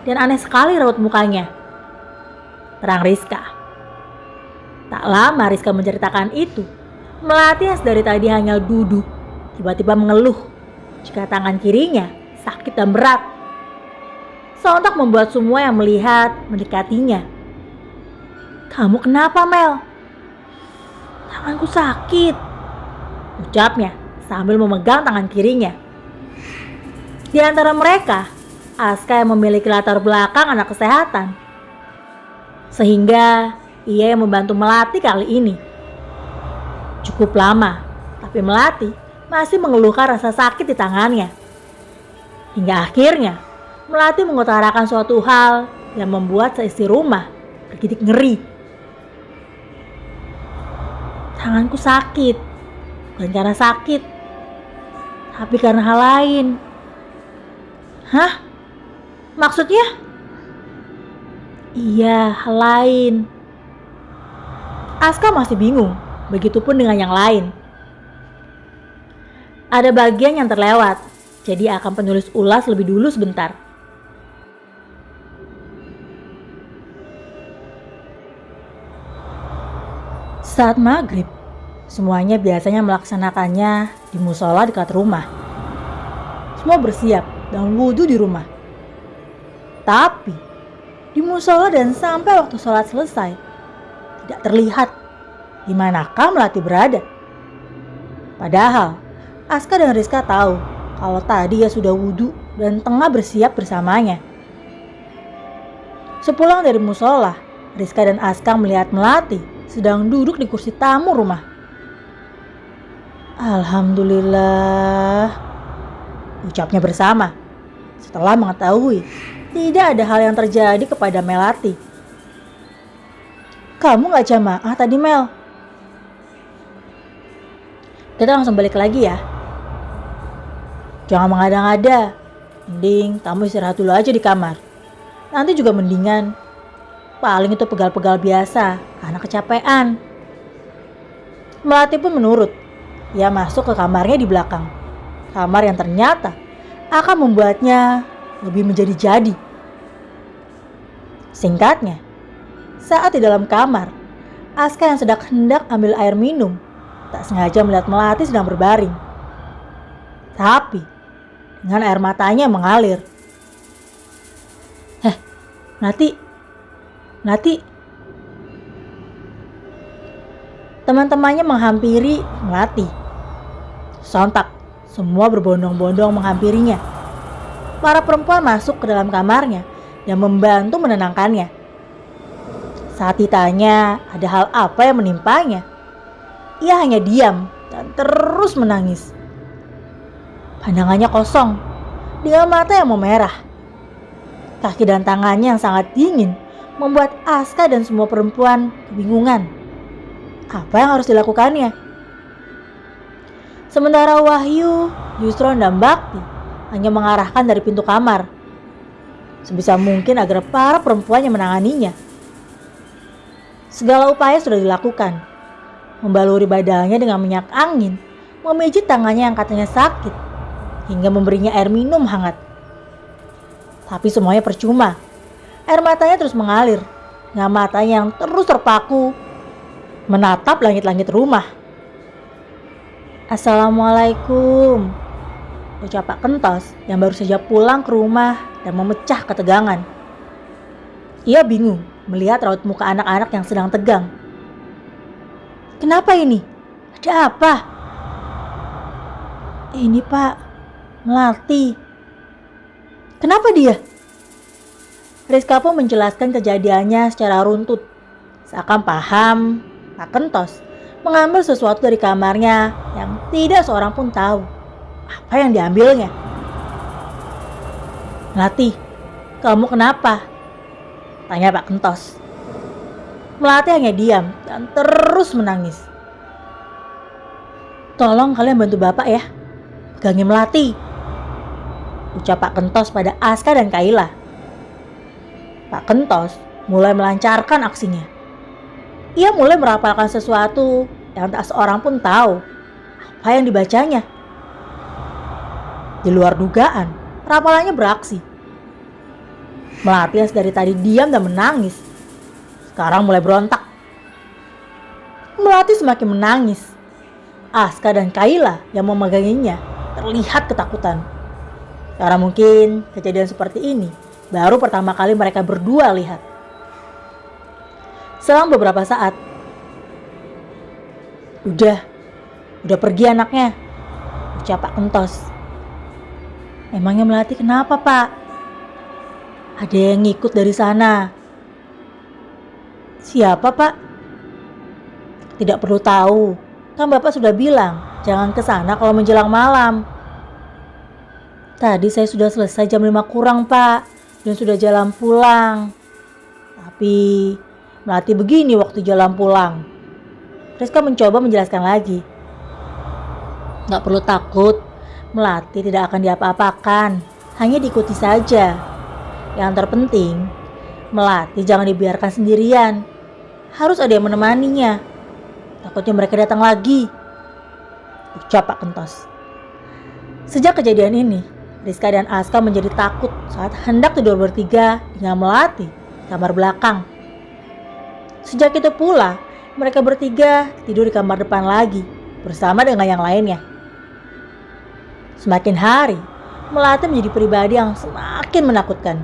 Dan aneh sekali raut mukanya, terang Rizka. Tak lama Rizka menceritakan itu, Melati yang dari tadi hanya duduk, tiba-tiba mengeluh jika tangan kirinya sakit dan berat. Sontak membuat semua yang melihat mendekatinya. Kamu kenapa Mel? Tanganku sakit, ucapnya sambil memegang tangan kirinya. Di antara mereka, Aska yang memiliki latar belakang anak kesehatan, sehingga ia yang membantu Melati kali ini. Cukup lama, tapi Melati masih mengeluhkan rasa sakit di tangannya. Hingga akhirnya Melati mengutarakan suatu hal yang membuat seisi rumah bergidik ngeri. Tanganku sakit, bukan karena sakit, tapi karena hal lain. Hah? Maksudnya? Iya, hal lain. Aska masih bingung, begitupun dengan yang lain. Ada bagian yang terlewat, jadi akan penulis ulas lebih dulu sebentar. Saat maghrib, semuanya biasanya melaksanakannya di musola dekat rumah. Semua bersiap dan wudhu di rumah. Tapi, di musola dan sampai waktu sholat selesai, tidak terlihat di manakah Melati berada. Padahal, Aska dan Rizka tahu kalau tadi ia sudah wudhu dan tengah bersiap bersamanya. Sepulang dari musola, Rizka dan Aska melihat Melati sedang duduk di kursi tamu rumah. Alhamdulillah, ucapnya bersama setelah mengetahui tidak ada hal yang terjadi kepada Melati. Kamu gak jamaah tadi Mel? Kita langsung balik lagi ya. Jangan mengada-ngada, mending kamu istirahat dulu aja di kamar. Nanti juga mendingan. Paling itu pegal-pegal biasa karena kecapean. Melati pun menurut. Ia masuk ke kamarnya di belakang. Kamar yang ternyata akan membuatnya lebih menjadi-jadi. Singkatnya, saat di dalam kamar, Aska yang sedang hendak ambil air minum tak sengaja melihat Melati sedang berbaring. Tapi dengan air matanya yang mengalir. Melati, Melati. Teman-temannya menghampiri Melati. Sontak, semua berbondong-bondong menghampirinya. Para perempuan masuk ke dalam kamarnya dan membantu menenangkannya. Saat ditanya ada hal apa yang menimpanya, ia hanya diam dan terus menangis. Pandangannya kosong, dengan mata yang memerah. Kaki dan tangannya yang sangat dingin membuat Aska dan semua perempuan kebingungan. Apa yang harus dilakukannya? Sementara Wahyu, Yusron dan Bakti hanya mengarahkan dari pintu kamar, sebisa mungkin agar para perempuan yang menanganinya. Segala upaya sudah dilakukan. Membaluri badannya dengan minyak angin, memijit tangannya yang katanya sakit, hingga memberinya air minum hangat. Tapi semuanya percuma. Air matanya terus mengalir, dengan matanya yang terus terpaku menatap langit-langit rumah. Assalamualaikum, ucap Pak Kentos yang baru saja pulang ke rumah dan memecah ketegangan. Ia bingung melihat raut muka anak-anak yang sedang tegang. Kenapa ini? Ada apa? Ini Pak, Melati. Kenapa dia? Rizka pun menjelaskan kejadiannya secara runtut. Seakan paham, Pak Kentos mengambil sesuatu dari kamarnya yang tidak seorang pun tahu apa yang diambilnya. Melati, kamu kenapa? Tanya Pak Kentos. Melati hanya diam dan terus menangis. Tolong kalian bantu Bapak ya, pegangin Melati, ucap Pak Kentos pada Aska dan Kaila. Pak Kentos mulai melancarkan aksinya. Ia mulai merapalkan sesuatu yang tak seorang pun tahu apa yang dibacanya. Di luar dugaan, rapalannya beraksi. Melati yang dari tadi diam dan menangis, sekarang mulai berontak. Melati semakin menangis. Aska dan Kaila yang memeganginya terlihat ketakutan. Karena mungkin kejadian seperti ini baru pertama kali mereka berdua lihat. Selang beberapa saat, Udah pergi anaknya, ucap Pak Kentos. Emangnya Melati kenapa Pak? Ada yang ngikut dari sana. Siapa Pak? Tidak perlu tahu, kan Bapak sudah bilang jangan ke sana kalau menjelang malam. Tadi saya sudah selesai jam 5 kurang Pak, dan sudah jalan pulang. Tapi Melati begini waktu jalan pulang. Rizka mencoba menjelaskan lagi. Gak perlu takut, Melati tidak akan diapa-apakan, hanya diikuti saja. Yang terpenting, Melati jangan dibiarkan sendirian. Harus ada yang menemaninya. Takutnya mereka datang lagi, ucap Pak Kentos. Sejak kejadian ini, Rizka dan Aska menjadi takut saat hendak tidur bertiga dengan Melati di kamar belakang. Sejak itu pula, mereka bertiga tidur di kamar depan lagi bersama dengan yang lainnya. Semakin hari, Melati menjadi pribadi yang semakin menakutkan.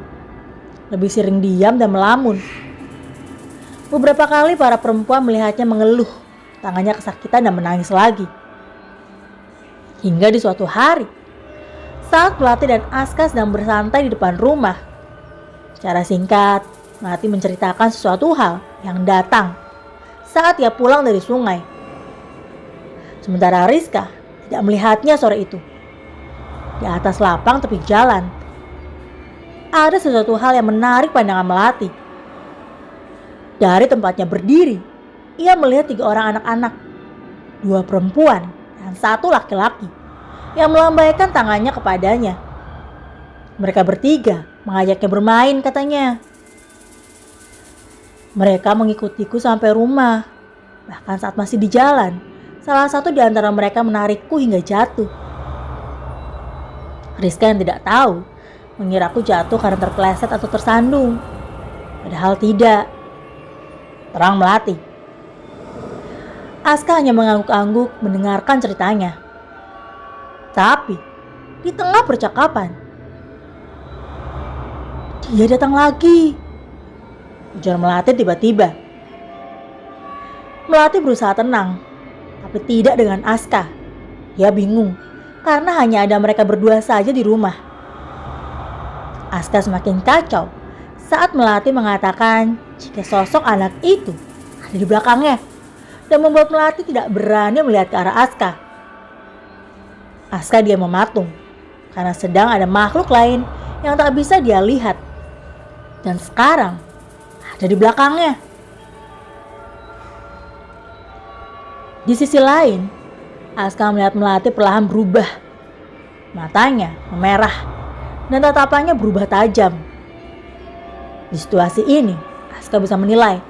Lebih sering diam dan melamun. Beberapa kali para perempuan melihatnya mengeluh, tangannya kesakitan dan menangis lagi. Hingga di suatu hari, saat Melati dan Aska sedang bersantai di depan rumah, secara singkat, Melati menceritakan sesuatu hal yang datang saat ia pulang dari sungai. Sementara Rizka tidak melihatnya sore itu. Di atas lapang tepi jalan, ada sesuatu hal yang menarik pandangan Melati. Dari tempatnya berdiri, ia melihat 3 orang anak-anak, 2 perempuan dan 1 laki-laki yang melambaikan tangannya kepadanya. Mereka bertiga mengajaknya bermain katanya. Mereka mengikutiku sampai rumah. Bahkan saat masih di jalan, salah satu di antara mereka menarikku hingga jatuh. Rizka yang tidak tahu mengira aku jatuh karena terpeleset atau tersandung. Padahal tidak. Terang Melati. Aska hanya mengangguk-angguk mendengarkan ceritanya. Tapi di tengah percakapan, dia datang lagi. ujar Melati tiba-tiba. Melati berusaha tenang, tapi tidak dengan Aska. Dia bingung, karena hanya ada mereka berdua saja di rumah. Aska semakin kacau saat Melati mengatakan jika sosok anak itu ada di belakangnya dan membuat Melati tidak berani melihat ke arah Aska. Aska diam mematung karena sedang ada makhluk lain yang tak bisa dia lihat dan sekarang ada di belakangnya. Di sisi lain, Aska melihat Melati perlahan berubah. Matanya memerah dan tatapannya berubah tajam. Di situasi ini, Aska bisa menilai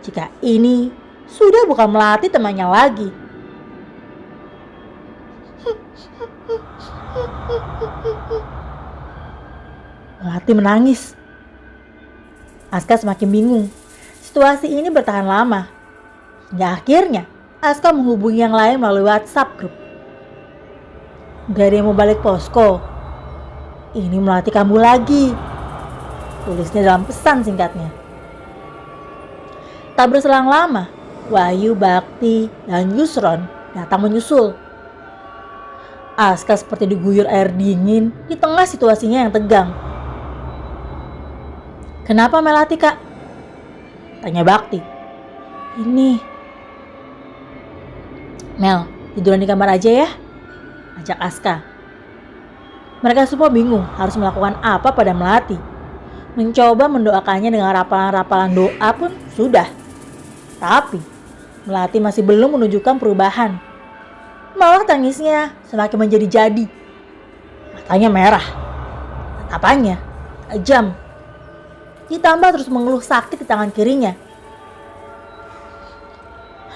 jika ini sudah bukan Melati temannya lagi. Melati menangis. Aska semakin bingung. Situasi ini bertahan lama. Hingga akhirnya Aska menghubungi yang lain melalui WhatsApp grup. Gak ada yang mau balik posko. Ini Melati kambuh lagi, tulisnya dalam pesan singkatnya. Tak berselang lama, Wahyu, Bakti, dan Yusron datang menyusul. Aska seperti diguyur air dingin di tengah situasinya yang tegang. Kenapa Melati, Kak? Tanya Bakti. Ini Mel, tiduran di kamar aja ya, ajak Aska. Mereka semua bingung harus melakukan apa pada Melati. Mencoba mendoakannya dengan rapalan-rapalan doa pun sudah. Tapi Melati masih belum menunjukkan perubahan. Malah tangisnya semakin menjadi-jadi. Matanya merah, tatapannya tajam. Ditambah terus mengeluh sakit di tangan kirinya.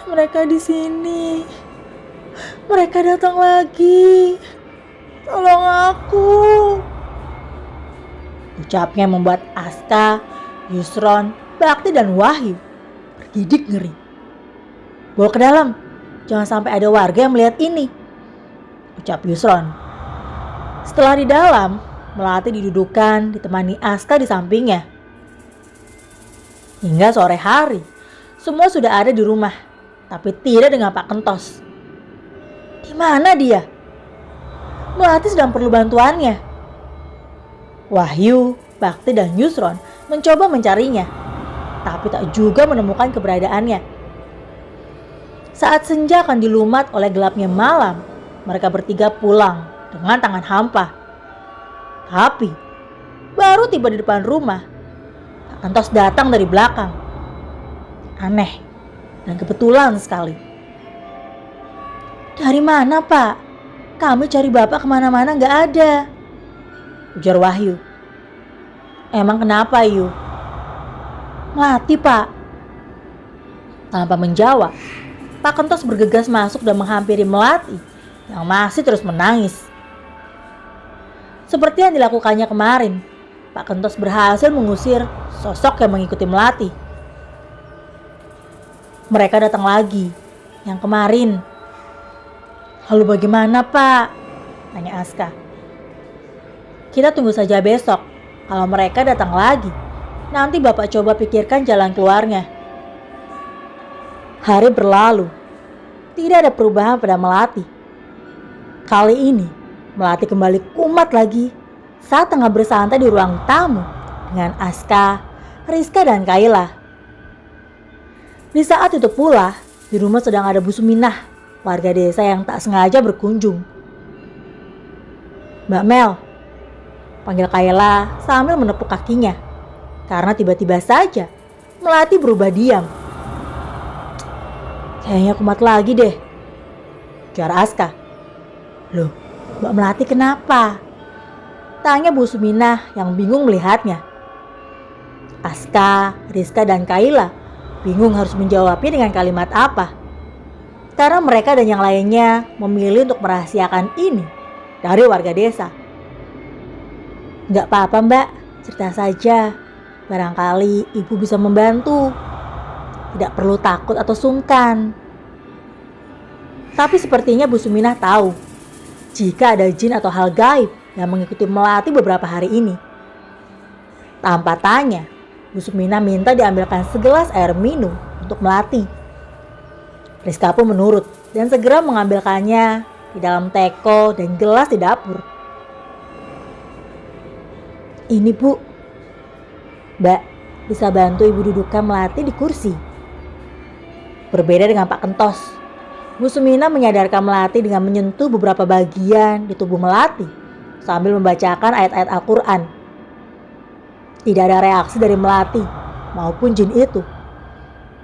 Mereka di sini. Mereka datang lagi. Tolong aku. Ucapnya membuat Aska, Yusron, Bakti dan Wahyu bergidik ngeri. Bawa ke dalam. Jangan sampai ada warga yang melihat ini, ucap Yusron. Setelah di dalam, Melati didudukan ditemani Aska di sampingnya. Hingga sore hari, semua sudah ada di rumah, tapi tidak dengan Pak Kentos. Di mana dia? Melati sedang perlu bantuannya. Wahyu, Bakti dan Yusron mencoba mencarinya, tapi tak juga menemukan keberadaannya. Saat senja akan dilumat oleh gelapnya malam, mereka bertiga pulang dengan tangan hampa. Tapi baru tiba di depan rumah, Pak Kentos datang dari belakang. Aneh dan kebetulan sekali. Dari mana, Pak? Kami cari Bapak kemana-mana gak ada, ujar Wahyu. Emang kenapa, Yu? Melati, Pak. Tanpa menjawab, Pak Kentos bergegas masuk dan menghampiri Melati yang masih terus menangis. Seperti yang dilakukannya kemarin, Pak Kentos berhasil mengusir sosok yang mengikuti Melati. Mereka datang lagi, yang kemarin. Lalu bagaimana, Pak? Tanya Aska. Kita tunggu saja besok. Kalau mereka datang lagi, nanti Bapak coba pikirkan jalan keluarnya. Hari berlalu. Tidak ada perubahan pada Melati. Kali ini, Melati kembali kumat lagi saat tengah bersantai di ruang tamu dengan Aska, Rizka, dan Kayla. Di saat itu pula, di rumah sedang ada Bu Suminah, warga desa yang tak sengaja berkunjung. Mbak Mel, panggil Kayla sambil menepuk kakinya, karena tiba-tiba saja Melati berubah diam. Kayaknya kumat lagi deh, ujar Aska. Loh, Mbak Melati kenapa? Tanya Bu Suminah yang bingung melihatnya. Aska, Rizka, dan Kayla bingung harus menjawabnya dengan kalimat apa. Karena mereka dan yang lainnya memilih untuk merahasiakan ini dari warga desa. Gak apa-apa, Mbak, cerita saja. Barangkali ibu bisa membantu. Tidak perlu takut atau sungkan. Tapi sepertinya Bu Suminah tahu jika ada jin atau hal gaib yang mengikuti Melati beberapa hari ini. Tanpa tanya, Bu Sumina minta diambilkan segelas air minum untuk Melati. Rizka pun menurut dan segera mengambilkannya di dalam teko dan gelas di dapur. Ini Bu, Mbak bisa bantu Ibu dudukkan Melati di kursi. Berbeda dengan Pak Kentos, Bu Sumina menyadarkan Melati dengan menyentuh beberapa bagian di tubuh Melati sambil membacakan ayat-ayat Al-Quran. Tidak ada reaksi dari Melati maupun jin itu.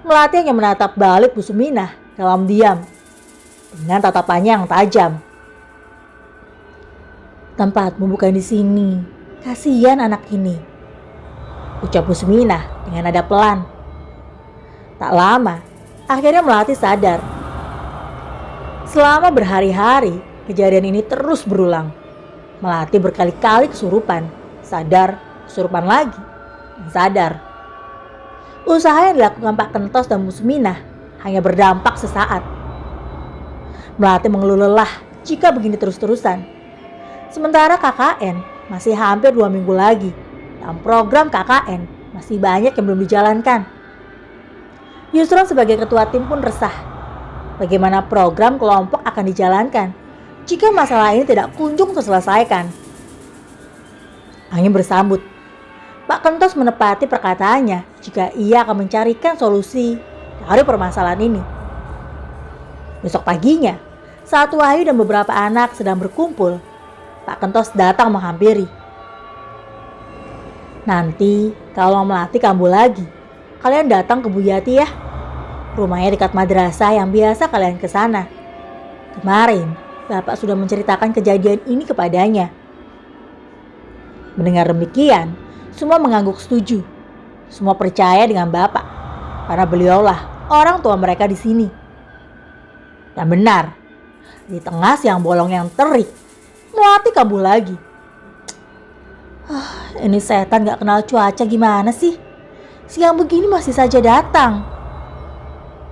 Melati hanya menatap balik Bu Sumina dalam diam dengan tatapannya yang tajam. Tempatmu bukan di sini, kasihan anak ini, ucap Bu Sumina dengan nada pelan. Tak lama, akhirnya Melati sadar. Selama berhari-hari, kejadian ini terus berulang. Melati berkali-kali kesurupan, sadar, kesurupan lagi, dan sadar. Usaha yang dilakukan Pak Kentos dan Bu Sumina hanya berdampak sesaat. Melati mengeluh lelah jika begini terus-terusan. Sementara KKN masih hampir 2 minggu lagi, dan program KKN masih banyak yang belum dijalankan. Yusron sebagai ketua tim pun resah. Bagaimana program kelompok akan dijalankan jika masalah ini tidak kunjung terselesaikan? Angin bersambut. Pak Kentos menepati perkataannya jika ia akan mencarikan solusi dari permasalahan ini. Besok paginya, saat Wahyu dan beberapa anak sedang berkumpul, Pak Kentos datang menghampiri. Nanti kalau Melati kambuh lagi, kalian datang ke Bu Yati ya. Rumahnya dekat madrasah yang biasa kalian ke sana. Kemarin, Bapak sudah menceritakan kejadian ini kepadanya. Mendengar demikian, semua mengangguk setuju. Semua percaya dengan Bapak, karena beliaulah orang tua mereka di sini. Dan benar, di tengah siang bolong yang terik, Melati kambuh lagi. Ini setan gak kenal cuaca gimana sih? Siang begini masih saja datang.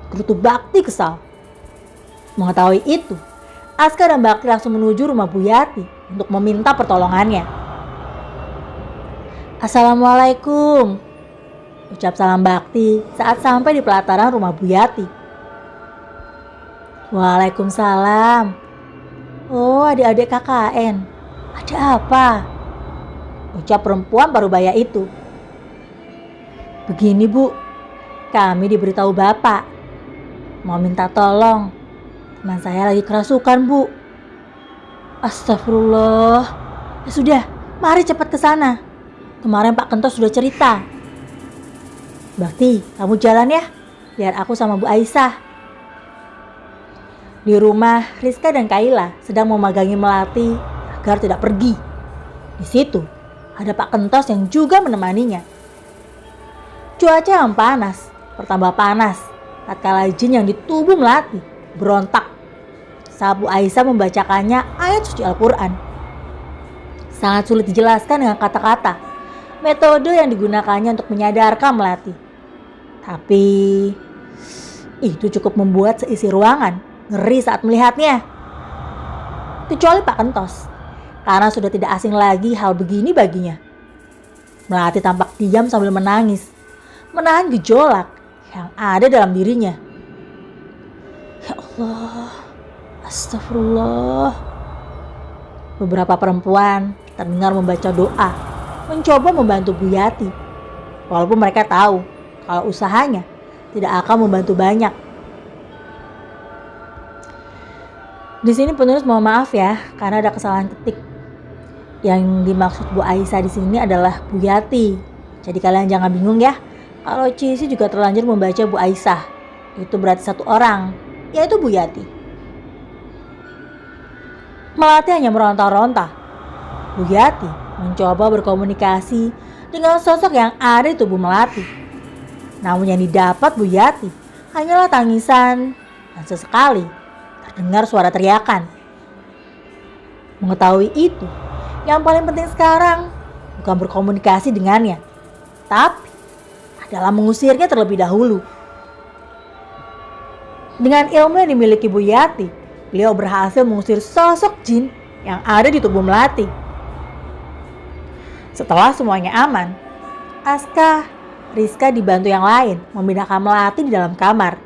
Gerutu Bakti kesal. Mengetahui itu, Aska dan Bakti langsung menuju rumah Bu Yati untuk meminta pertolongannya. Assalamualaikum, ucap salam Bakti saat sampai di pelataran rumah Bu Yati. Waalaikumsalam. Oh, adik-adik KKN, ada apa? Ucap perempuan parubaya itu. Begini Bu, kami diberitahu Bapak mau minta tolong. Teman saya lagi kerasukan Bu. Astagfirullah. Ya sudah, mari cepat ke sana. Kemarin Pak Kentos sudah cerita. Bakti, kamu jalan ya, biar aku sama Bu Aisyah. Di rumah, Rizka dan Kaila sedang memagangi Melati agar tidak pergi. Di situ ada Pak Kentos yang juga menemaninya. Cuaca yang panas bertambah panas tatkala jin yang di tubuh Melati berontak saat Bu Aisyah membacakannya ayat suci Al-Quran. Sangat sulit dijelaskan dengan kata-kata metode yang digunakannya untuk menyadarkan Melati. Tapi itu cukup membuat seisi ruangan ngeri saat melihatnya. Kecuali Pak Kentos, karena sudah tidak asing lagi hal begini baginya. Melati tampak diam sambil menangis, menahan gejolak yang ada dalam dirinya. Ya Allah, astagfirullah. Beberapa perempuan terdengar membaca doa, mencoba membantu Bu Yati, walaupun mereka tahu kalau usahanya tidak akan membantu banyak. Di sini penulis mohon maaf ya, karena ada kesalahan ketik. Yang dimaksud Bu Aisyah di sini adalah Bu Yati. Jadi kalian jangan bingung ya. Kalau Cici juga terlanjur membaca Bu Aisyah, itu berarti satu orang, yaitu Bu Yati. Melati hanya meronta-ronta. Bu Yati mencoba berkomunikasi dengan sosok yang ada di tubuh Melati. Namun yang didapat Bu Yati hanyalah tangisan dan sesekali terdengar suara teriakan. Mengetahui itu, yang paling penting sekarang bukan berkomunikasi dengannya, tapi adalah mengusirnya terlebih dahulu. Dengan ilmu yang dimiliki Bu Yati, beliau berhasil mengusir sosok jin yang ada di tubuh Melati. Setelah semuanya aman, Aska, Rizka dibantu yang lain memindahkan Melati di dalam kamar.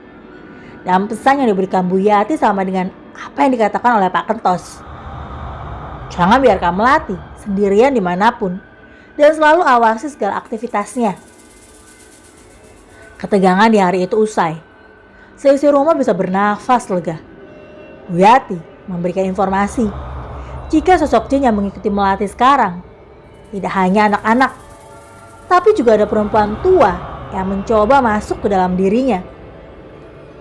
Dan pesan yang diberikan Bu Yati sama dengan apa yang dikatakan oleh Pak Kentos. Jangan biarkan Melati sendirian dimanapun dan selalu awasi segala aktivitasnya. Ketegangan di hari itu usai. Seisi rumah bisa bernafas lega. Bu Yati memberikan informasi jika sosok jin yang mengikuti Melati sekarang tidak hanya anak-anak, tapi juga ada perempuan tua yang mencoba masuk ke dalam dirinya.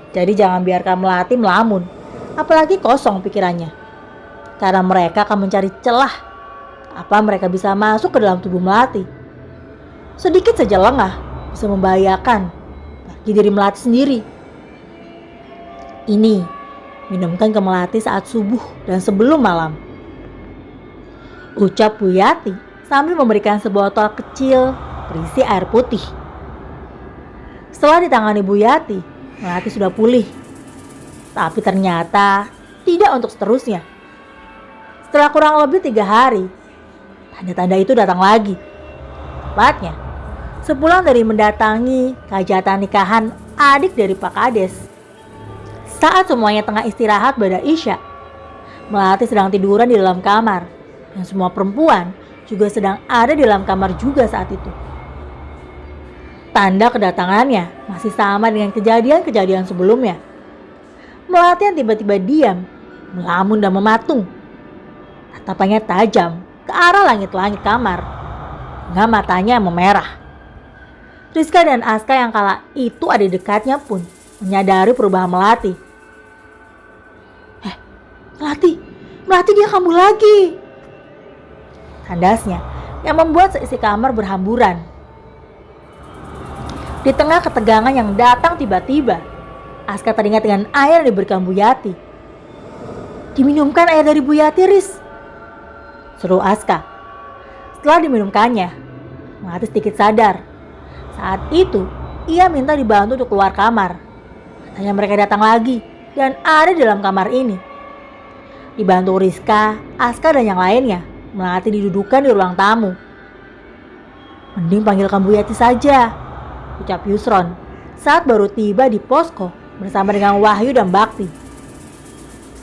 Jadi jangan biarkan Melati melamun, apalagi kosong pikirannya. Karena mereka akan mencari celah apa mereka bisa masuk ke dalam tubuh Melati. Sedikit saja lengah bisa membahayakan bagi diri Melati sendiri. Ini minumkan ke Melati saat subuh dan sebelum malam, ucap Bu Yati sambil memberikan sebuah botol kecil berisi air putih. Setelah ditangani Bu Yati, Melati sudah pulih. Tapi ternyata tidak untuk seterusnya. Setelah kurang lebih 3 hari, tanda-tanda itu datang lagi. Tepatnya, sepulang dari mendatangi hajatan nikahan adik dari Pak Kades. Saat semuanya tengah istirahat pada Isya, Melati sedang tiduran di dalam kamar. Dan semua perempuan juga sedang ada di dalam kamar juga saat itu. Tanda kedatangannya masih sama dengan kejadian-kejadian sebelumnya. Melati yang tiba-tiba diam, melamun dan mematung. Tatapannya tajam ke arah langit-langit kamar, hingga matanya memerah. Rizka dan Aska yang kala itu ada di dekatnya pun menyadari perubahan Melati. Melati dia kambuh lagi, tandasnya yang membuat seisi kamar berhamburan. Di tengah ketegangan yang datang tiba-tiba, Aska teringat dengan air yang diberikan Bu Yati. Diminumkan air dari Bu Yati, Riz, seru Aska. Setelah diminumkannya, Melati sedikit sadar. Saat itu, ia minta dibantu untuk keluar kamar. Katanya mereka datang lagi dan ada di dalam kamar ini. Dibantu Rizka, Aska dan yang lainnya, Melati didudukan di ruang tamu. Mending panggilkan Bu Yati saja, ucap Yusron saat baru tiba di posko bersama dengan Wahyu dan Bakti.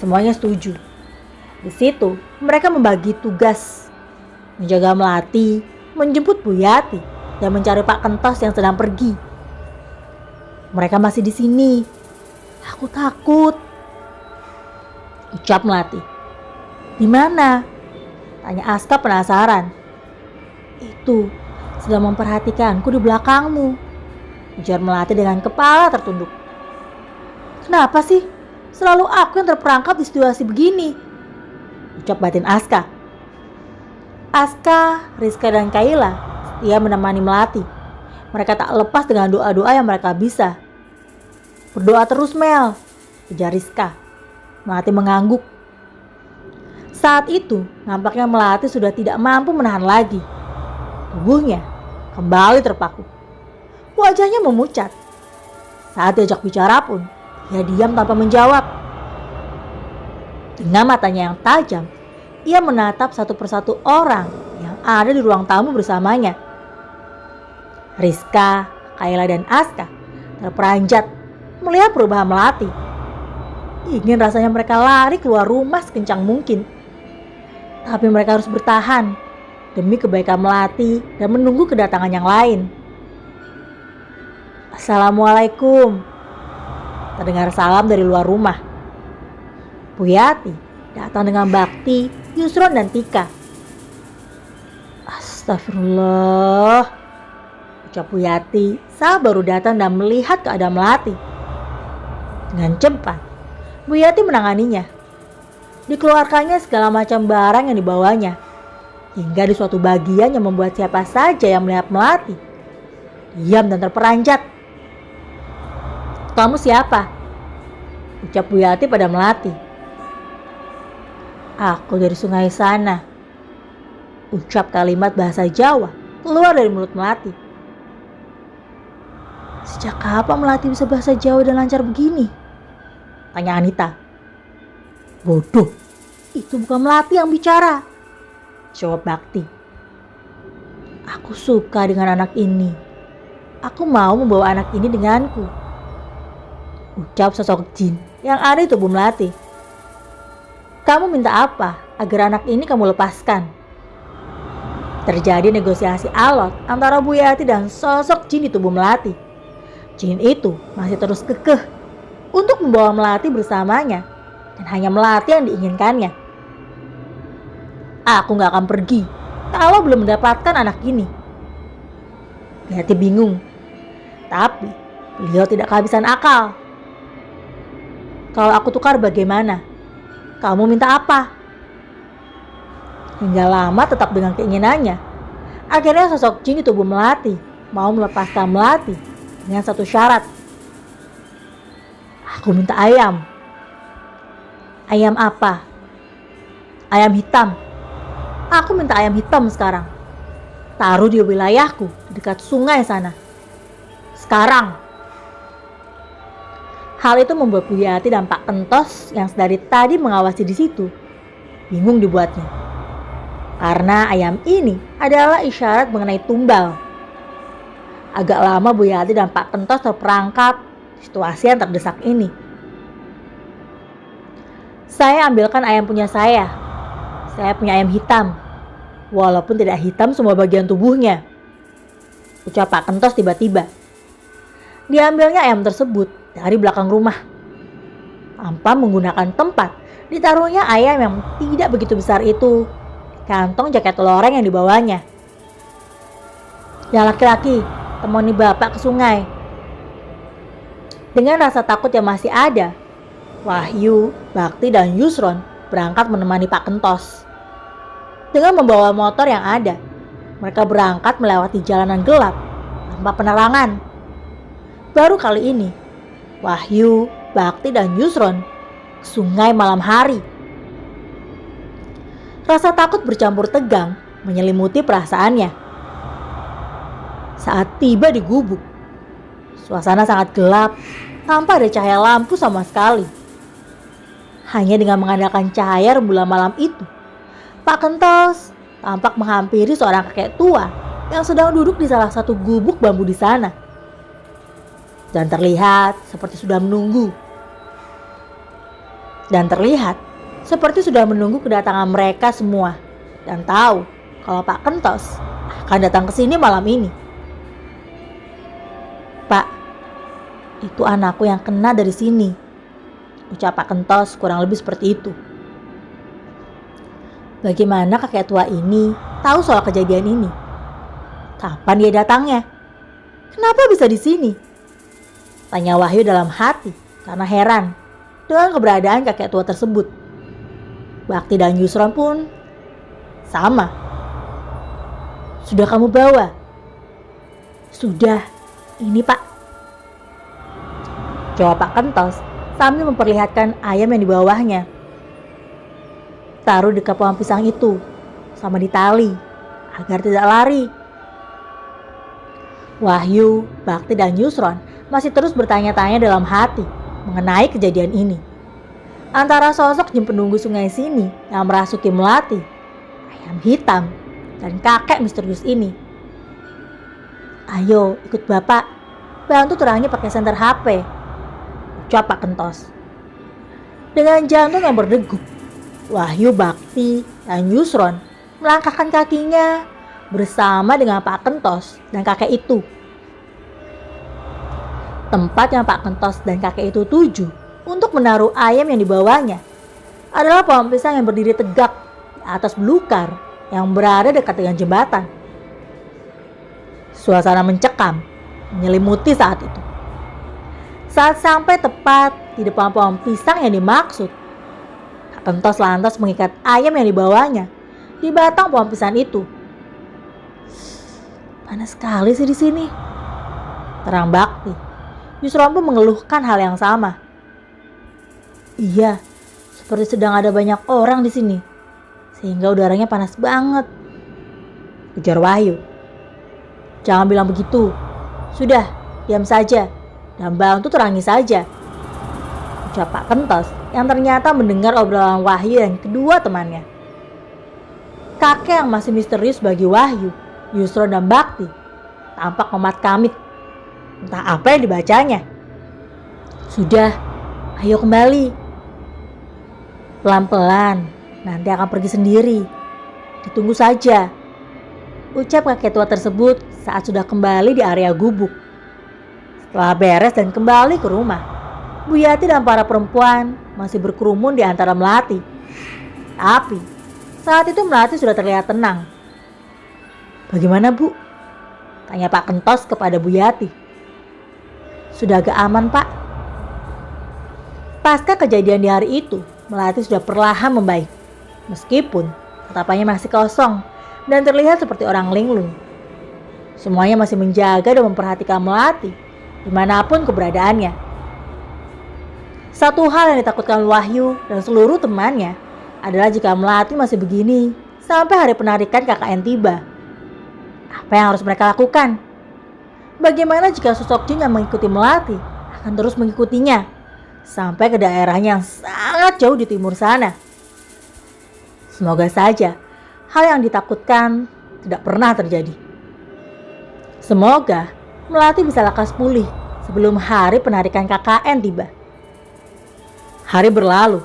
Semuanya setuju. Di situ mereka membagi tugas, menjaga Melati, menjemput Bu Yati, dan mencari Pak Kentos yang sedang pergi. Mereka masih di sini. Aku takut, ucap Melati. Di mana? Tanya Aska penasaran. Itu sedang memperhatikanku di belakangmu, ujar Melati dengan kepala tertunduk. Kenapa sih selalu aku yang terperangkap di situasi begini? Ucap batin Aska. Aska, Rizka dan Kaila setia menemani Melati. Mereka tak lepas dengan doa-doa yang mereka bisa. Berdoa terus, Mel, ujar Rizka. Melati mengangguk. Saat itu nampaknya Melati sudah tidak mampu menahan lagi. Tubuhnya kembali terpaku. Wajahnya memucat. Saat diajak bicara pun, ia diam tanpa menjawab. Dengan matanya yang tajam, ia menatap satu persatu orang yang ada di ruang tamu bersamanya. Rizka, Kaila dan Aska terperanjat melihat perubahan Melati. Ingin rasanya mereka lari keluar rumah sekencang mungkin. Tapi mereka harus bertahan demi kebaikan Melati dan menunggu kedatangan yang lain. Assalamualaikum, terdengar salam dari luar rumah. Bu Yati datang dengan Bakti, Yusron dan Tika. Astagfirullah, ucap Bu Yati saat baru datang dan melihat keadaan Melati. Dengan cepat, Bu Yati menanganinya. Dikeluarkannya segala macam barang yang dibawanya, hingga di suatu bagian yang membuat siapa saja yang melihat Melati diam dan terperanjat. Kamu siapa? Ucap Bu Yati pada Melati. Aku dari sungai sana, ucap kalimat bahasa Jawa keluar dari mulut Melati. Sejak kapan Melati bisa bahasa Jawa dan lancar begini? Tanya Anita. Bodoh, itu bukan Melati yang bicara, jawab Bakti. Aku suka dengan anak ini. Aku mau membawa anak ini denganku, ucap sosok jin yang ada di tubuh Melati. Kamu minta apa agar anak ini kamu lepaskan? Terjadi negosiasi alot antara Bu Yati dan sosok jin di tubuh Melati. Jin itu masih terus kekeh untuk membawa Melati bersamanya dan hanya Melati yang diinginkannya. Aku gak akan pergi kalau belum mendapatkan anak ini. Bu Yati bingung, tapi beliau tidak kehabisan akal. Kalau aku tukar bagaimana? Kamu minta apa? Hingga lama tetap dengan keinginannya. Akhirnya sosok jin di tubuh Melati mau melepaskan Melati dengan satu syarat. Aku minta ayam. Ayam apa? Ayam hitam. Aku minta ayam hitam sekarang. Taruh di wilayahku di dekat sungai sana. Sekarang. Hal itu membuat Bu Yati dan Pak Kentos yang dari tadi mengawasi di situ bingung dibuatnya. Karena ayam ini adalah isyarat mengenai tumbal. Agak lama Bu Yati dan Pak Kentos terperangkap situasi yang terdesak ini. Saya ambilkan ayam punya saya. Saya punya ayam hitam. Walaupun tidak hitam semua bagian tubuhnya, ucap Pak Kentos tiba-tiba. Diambilnya ayam tersebut dari belakang rumah. Tanpa menggunakan tempat, ditaruhnya ayam yang tidak begitu besar itu di kantong jaket loreng yang dibawanya. Yang laki-laki, temani bapak ke sungai. Dengan rasa takut yang masih ada, Wahyu, Bakti, dan Yusron berangkat menemani Pak Kentos. Dengan membawa motor yang ada, mereka berangkat melewati jalanan gelap tanpa penerangan. Baru kali ini, Wahyu, Bakti, dan Yusron ke sungai malam hari. Rasa takut bercampur tegang menyelimuti perasaannya. Saat tiba di gubuk, suasana sangat gelap tanpa ada cahaya lampu sama sekali. Hanya dengan mengandalkan cahaya rembulan malam itu, Pak Kentos tampak menghampiri seorang kakek tua yang sedang duduk di salah satu gubuk bambu di sana. Dan terlihat seperti sudah menunggu kedatangan mereka semua dan tahu kalau Pak Kentos akan datang ke sini malam ini. Pak, itu anakku yang kena dari sini, ucap Pak Kentos kurang lebih seperti itu. Bagaimana kakek tua ini tahu soal kejadian ini? Kapan dia datangnya? Kenapa bisa di sini? Tanya Wahyu dalam hati karena heran dengan keberadaan kakek tua tersebut. Bakti dan Yusron pun sama. Sudah kamu bawa? Sudah, ini Pak, jawab Pak Kentos sambil memperlihatkan ayam yang di bawahnya. Taruh dekat pohon pisang itu sama di tali agar tidak lari. Wahyu, Bakti, dan Yusron masih terus bertanya-tanya dalam hati mengenai kejadian ini. Antara sosok jin penunggu sungai sini yang merasuki Melati, ayam hitam, dan kakek misterius ini. Ayo ikut bapak, bantu terangnya pakai senter HP, ucap Pak Kentos. Dengan jantung yang berdegup, Wahyu, Bakti, dan Yusron melangkahkan kakinya bersama dengan Pak Kentos dan kakek itu. Tempat yang Pak Kentos dan kakek itu tuju untuk menaruh ayam yang dibawanya adalah pohon pisang yang berdiri tegak di atas belukar yang berada dekat dengan jembatan. Suasana mencekam menyelimuti saat itu. Saat sampai tepat di depan pohon pisang yang dimaksud, Pak Kentos lantas mengikat ayam yang dibawanya di batang pohon pisang itu. Panas sekali sih di sini, terang Bakti. Yusron pun mengeluhkan hal yang sama. Iya, seperti sedang ada banyak orang di sini, sehingga udaranya panas banget, ujar Wahyu. Jangan bilang begitu. Sudah, diam saja dan bantu terangi saja, ucap Pak Kentos yang ternyata mendengar obrolan Wahyu dan kedua temannya. Kakek yang masih misterius bagi Wahyu, Yusron, dan Bakti tampak memat-kamit Entah apa yang dibacanya. Sudah, ayo kembali. Pelan-pelan, nanti akan pergi sendiri. Ditunggu saja. Ucap kakek tua tersebut saat sudah kembali di area gubuk. Setelah beres dan kembali ke rumah, Bu Yati dan para perempuan masih berkerumun di antara melati. Tapi saat itu melati sudah terlihat tenang. Bagaimana Bu? Tanya Pak Kentos kepada Bu Yati. Sudah agak aman Pak. Pasca kejadian di hari itu, melati sudah perlahan membaik. Meskipun tatapannya masih kosong dan terlihat seperti orang linglung. Semuanya masih menjaga dan memperhatikan melati dimanapun keberadaannya. Satu hal yang ditakutkan Wahyu dan seluruh temannya adalah jika melati masih begini sampai hari penarikan KKN tiba. Apa yang harus mereka lakukan? Bagaimana jika sosok jin yang mengikuti melati akan terus mengikutinya sampai ke daerahnya yang sangat jauh di timur sana? Semoga saja hal yang ditakutkan tidak pernah terjadi. Semoga melati bisa lekas pulih sebelum hari penarikan KKN tiba. Hari berlalu,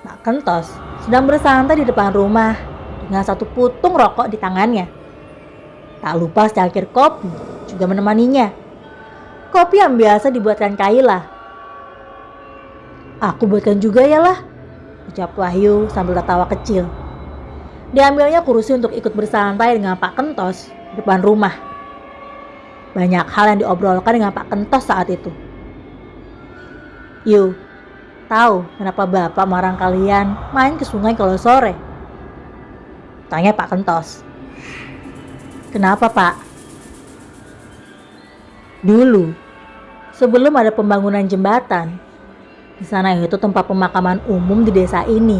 Pak Kentos sedang bersantai di depan rumah dengan satu putung rokok di tangannya. Tak lupa secangkir kopi juga menemaninya. Kopi yang biasa dibuatkan Kaila. Aku buatkan juga ya lah, ucap Wahyu sambil tertawa kecil. Diambilnya kursi untuk ikut bersantai dengan Pak Kentos di depan rumah. Banyak hal yang diobrolkan dengan Pak Kentos saat itu. Yu, tahu kenapa Bapak marang kalian main ke sungai kalau sore? Tanya Pak Kentos. Kenapa Pak? Dulu, sebelum ada pembangunan jembatan, di sana itu tempat pemakaman umum di desa ini.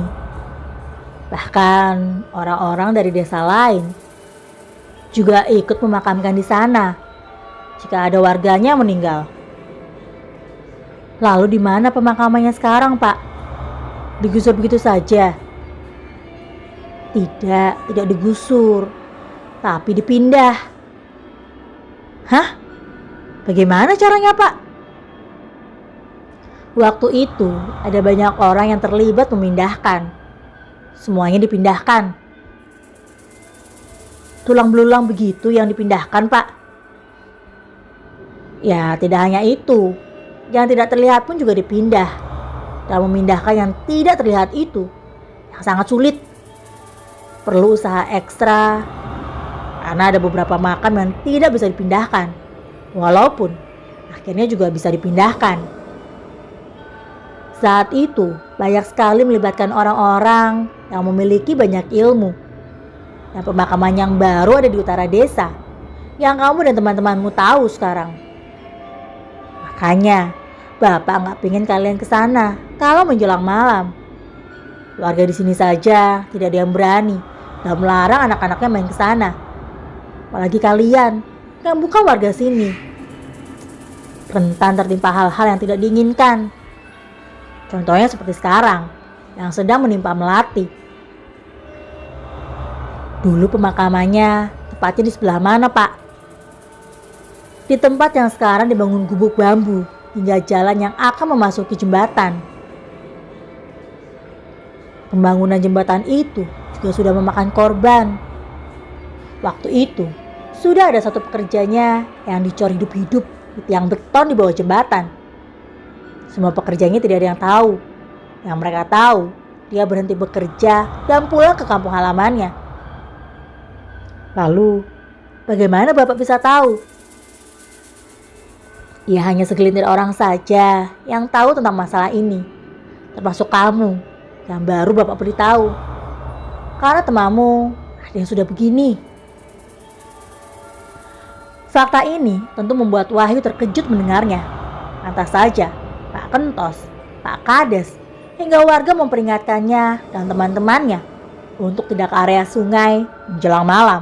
Bahkan orang-orang dari desa lain juga ikut memakamkan di sana jika ada warganya meninggal. Lalu di mana pemakamannya sekarang, Pak? Digusur begitu saja? Tidak digusur, tapi dipindah. Hah? Bagaimana caranya, Pak? Waktu itu ada banyak orang yang terlibat memindahkan. Semuanya dipindahkan. Tulang belulang begitu yang dipindahkan, Pak. Ya, tidak hanya itu. Yang tidak terlihat pun juga dipindah. Dan memindahkan yang tidak terlihat itu yang sangat sulit. Perlu usaha ekstra. Karena ada beberapa makam yang tidak bisa dipindahkan. Walaupun akhirnya juga bisa dipindahkan. Saat itu banyak sekali melibatkan orang-orang yang memiliki banyak ilmu. Dan pemakaman yang baru ada di utara desa, yang kamu dan teman-temanmu tahu sekarang. Makanya Bapak nggak pingin kalian ke sana kalau menjelang malam. Warga di sini saja tidak ada yang berani dan melarang anak-anaknya main ke sana. Apalagi kalian yang bukan warga sini. Rentan tertimpa hal-hal yang tidak diinginkan. Contohnya seperti sekarang yang sedang menimpa Melati. Dulu pemakamannya tepatnya di sebelah mana, Pak? Di tempat yang sekarang dibangun gubuk bambu hingga jalan yang akan memasuki jembatan. Pembangunan jembatan itu juga sudah memakan korban. Waktu itu sudah ada satu pekerjanya yang dicor hidup-hidup di tiang beton di bawah jembatan. Semua pekerjanya tidak ada yang tahu. Yang mereka tahu, dia berhenti bekerja dan pulang ke kampung halamannya. Lalu, bagaimana Bapak bisa tahu? Ya hanya segelintir orang saja yang tahu tentang masalah ini. Termasuk kamu yang baru Bapak beritahu. Karena temamu ada yang sudah begini. Fakta ini tentu membuat Wahyu terkejut mendengarnya. Lantas saja Pak Kentos, Pak Kades, hingga warga memperingatkannya dan teman-temannya untuk tidak ke area sungai menjelang malam.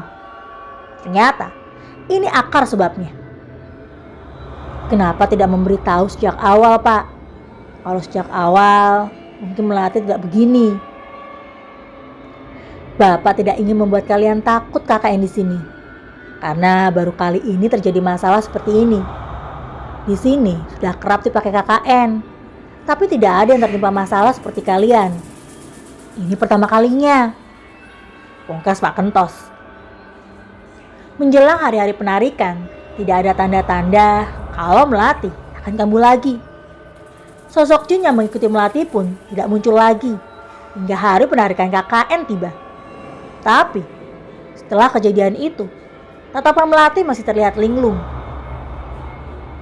Ternyata ini akar sebabnya. Kenapa tidak memberitahu sejak awal, Pak? Kalau sejak awal mungkin Melati tidak begini. Bapak tidak ingin membuat kalian takut KKN di sini. Karena baru kali ini terjadi masalah seperti ini. Di sini sudah kerap dipakai KKN, tapi tidak ada yang tertimpa masalah seperti kalian. Ini pertama kalinya, pungkas Pak Kentos. Menjelang hari-hari penarikan, tidak ada tanda-tanda kalau Melati akan kambuh lagi. Sosok Jin yang mengikuti Melati pun tidak muncul lagi hingga hari penarikan KKN tiba. Tapi setelah kejadian itu, tatapan Melati masih terlihat linglung.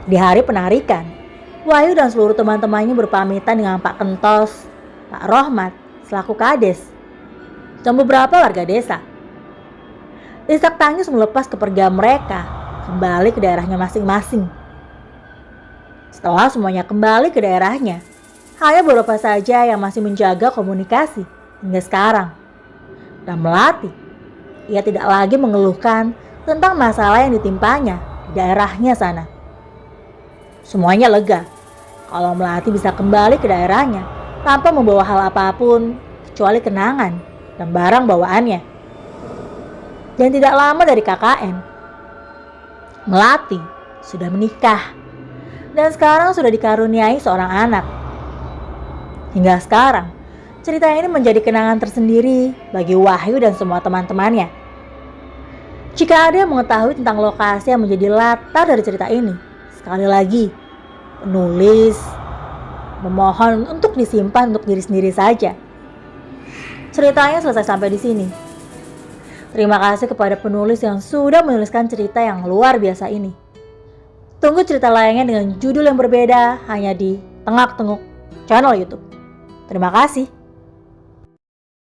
Di hari penarikan, Wahyu dan seluruh teman-temannya berpamitan dengan Pak Kentos, Pak Rohmat selaku kades, dan beberapa warga desa. Isak tangis melepas kepergian mereka kembali ke daerahnya masing-masing. Setelah semuanya kembali ke daerahnya, hanya beberapa saja yang masih menjaga komunikasi hingga sekarang. Dan Melati, ia tidak lagi mengeluhkan tentang masalah yang ditimpanya di daerahnya sana. Semuanya lega kalau Melati bisa kembali ke daerahnya tanpa membawa hal apapun kecuali kenangan dan barang bawaannya. Dan tidak lama dari KKN, Melati sudah menikah dan sekarang sudah dikaruniai seorang anak. Hingga sekarang, cerita ini menjadi kenangan tersendiri bagi Wahyu dan semua teman-temannya. Jika ada yang mengetahui tentang lokasi yang menjadi latar dari cerita ini, sekali lagi, penulis memohon untuk disimpan untuk diri sendiri saja. Ceritanya selesai sampai di sini. Terima kasih kepada penulis yang sudah menuliskan cerita yang luar biasa ini. Tunggu cerita lainnya dengan judul yang berbeda hanya di Tengak Tenguk channel YouTube. Terima kasih.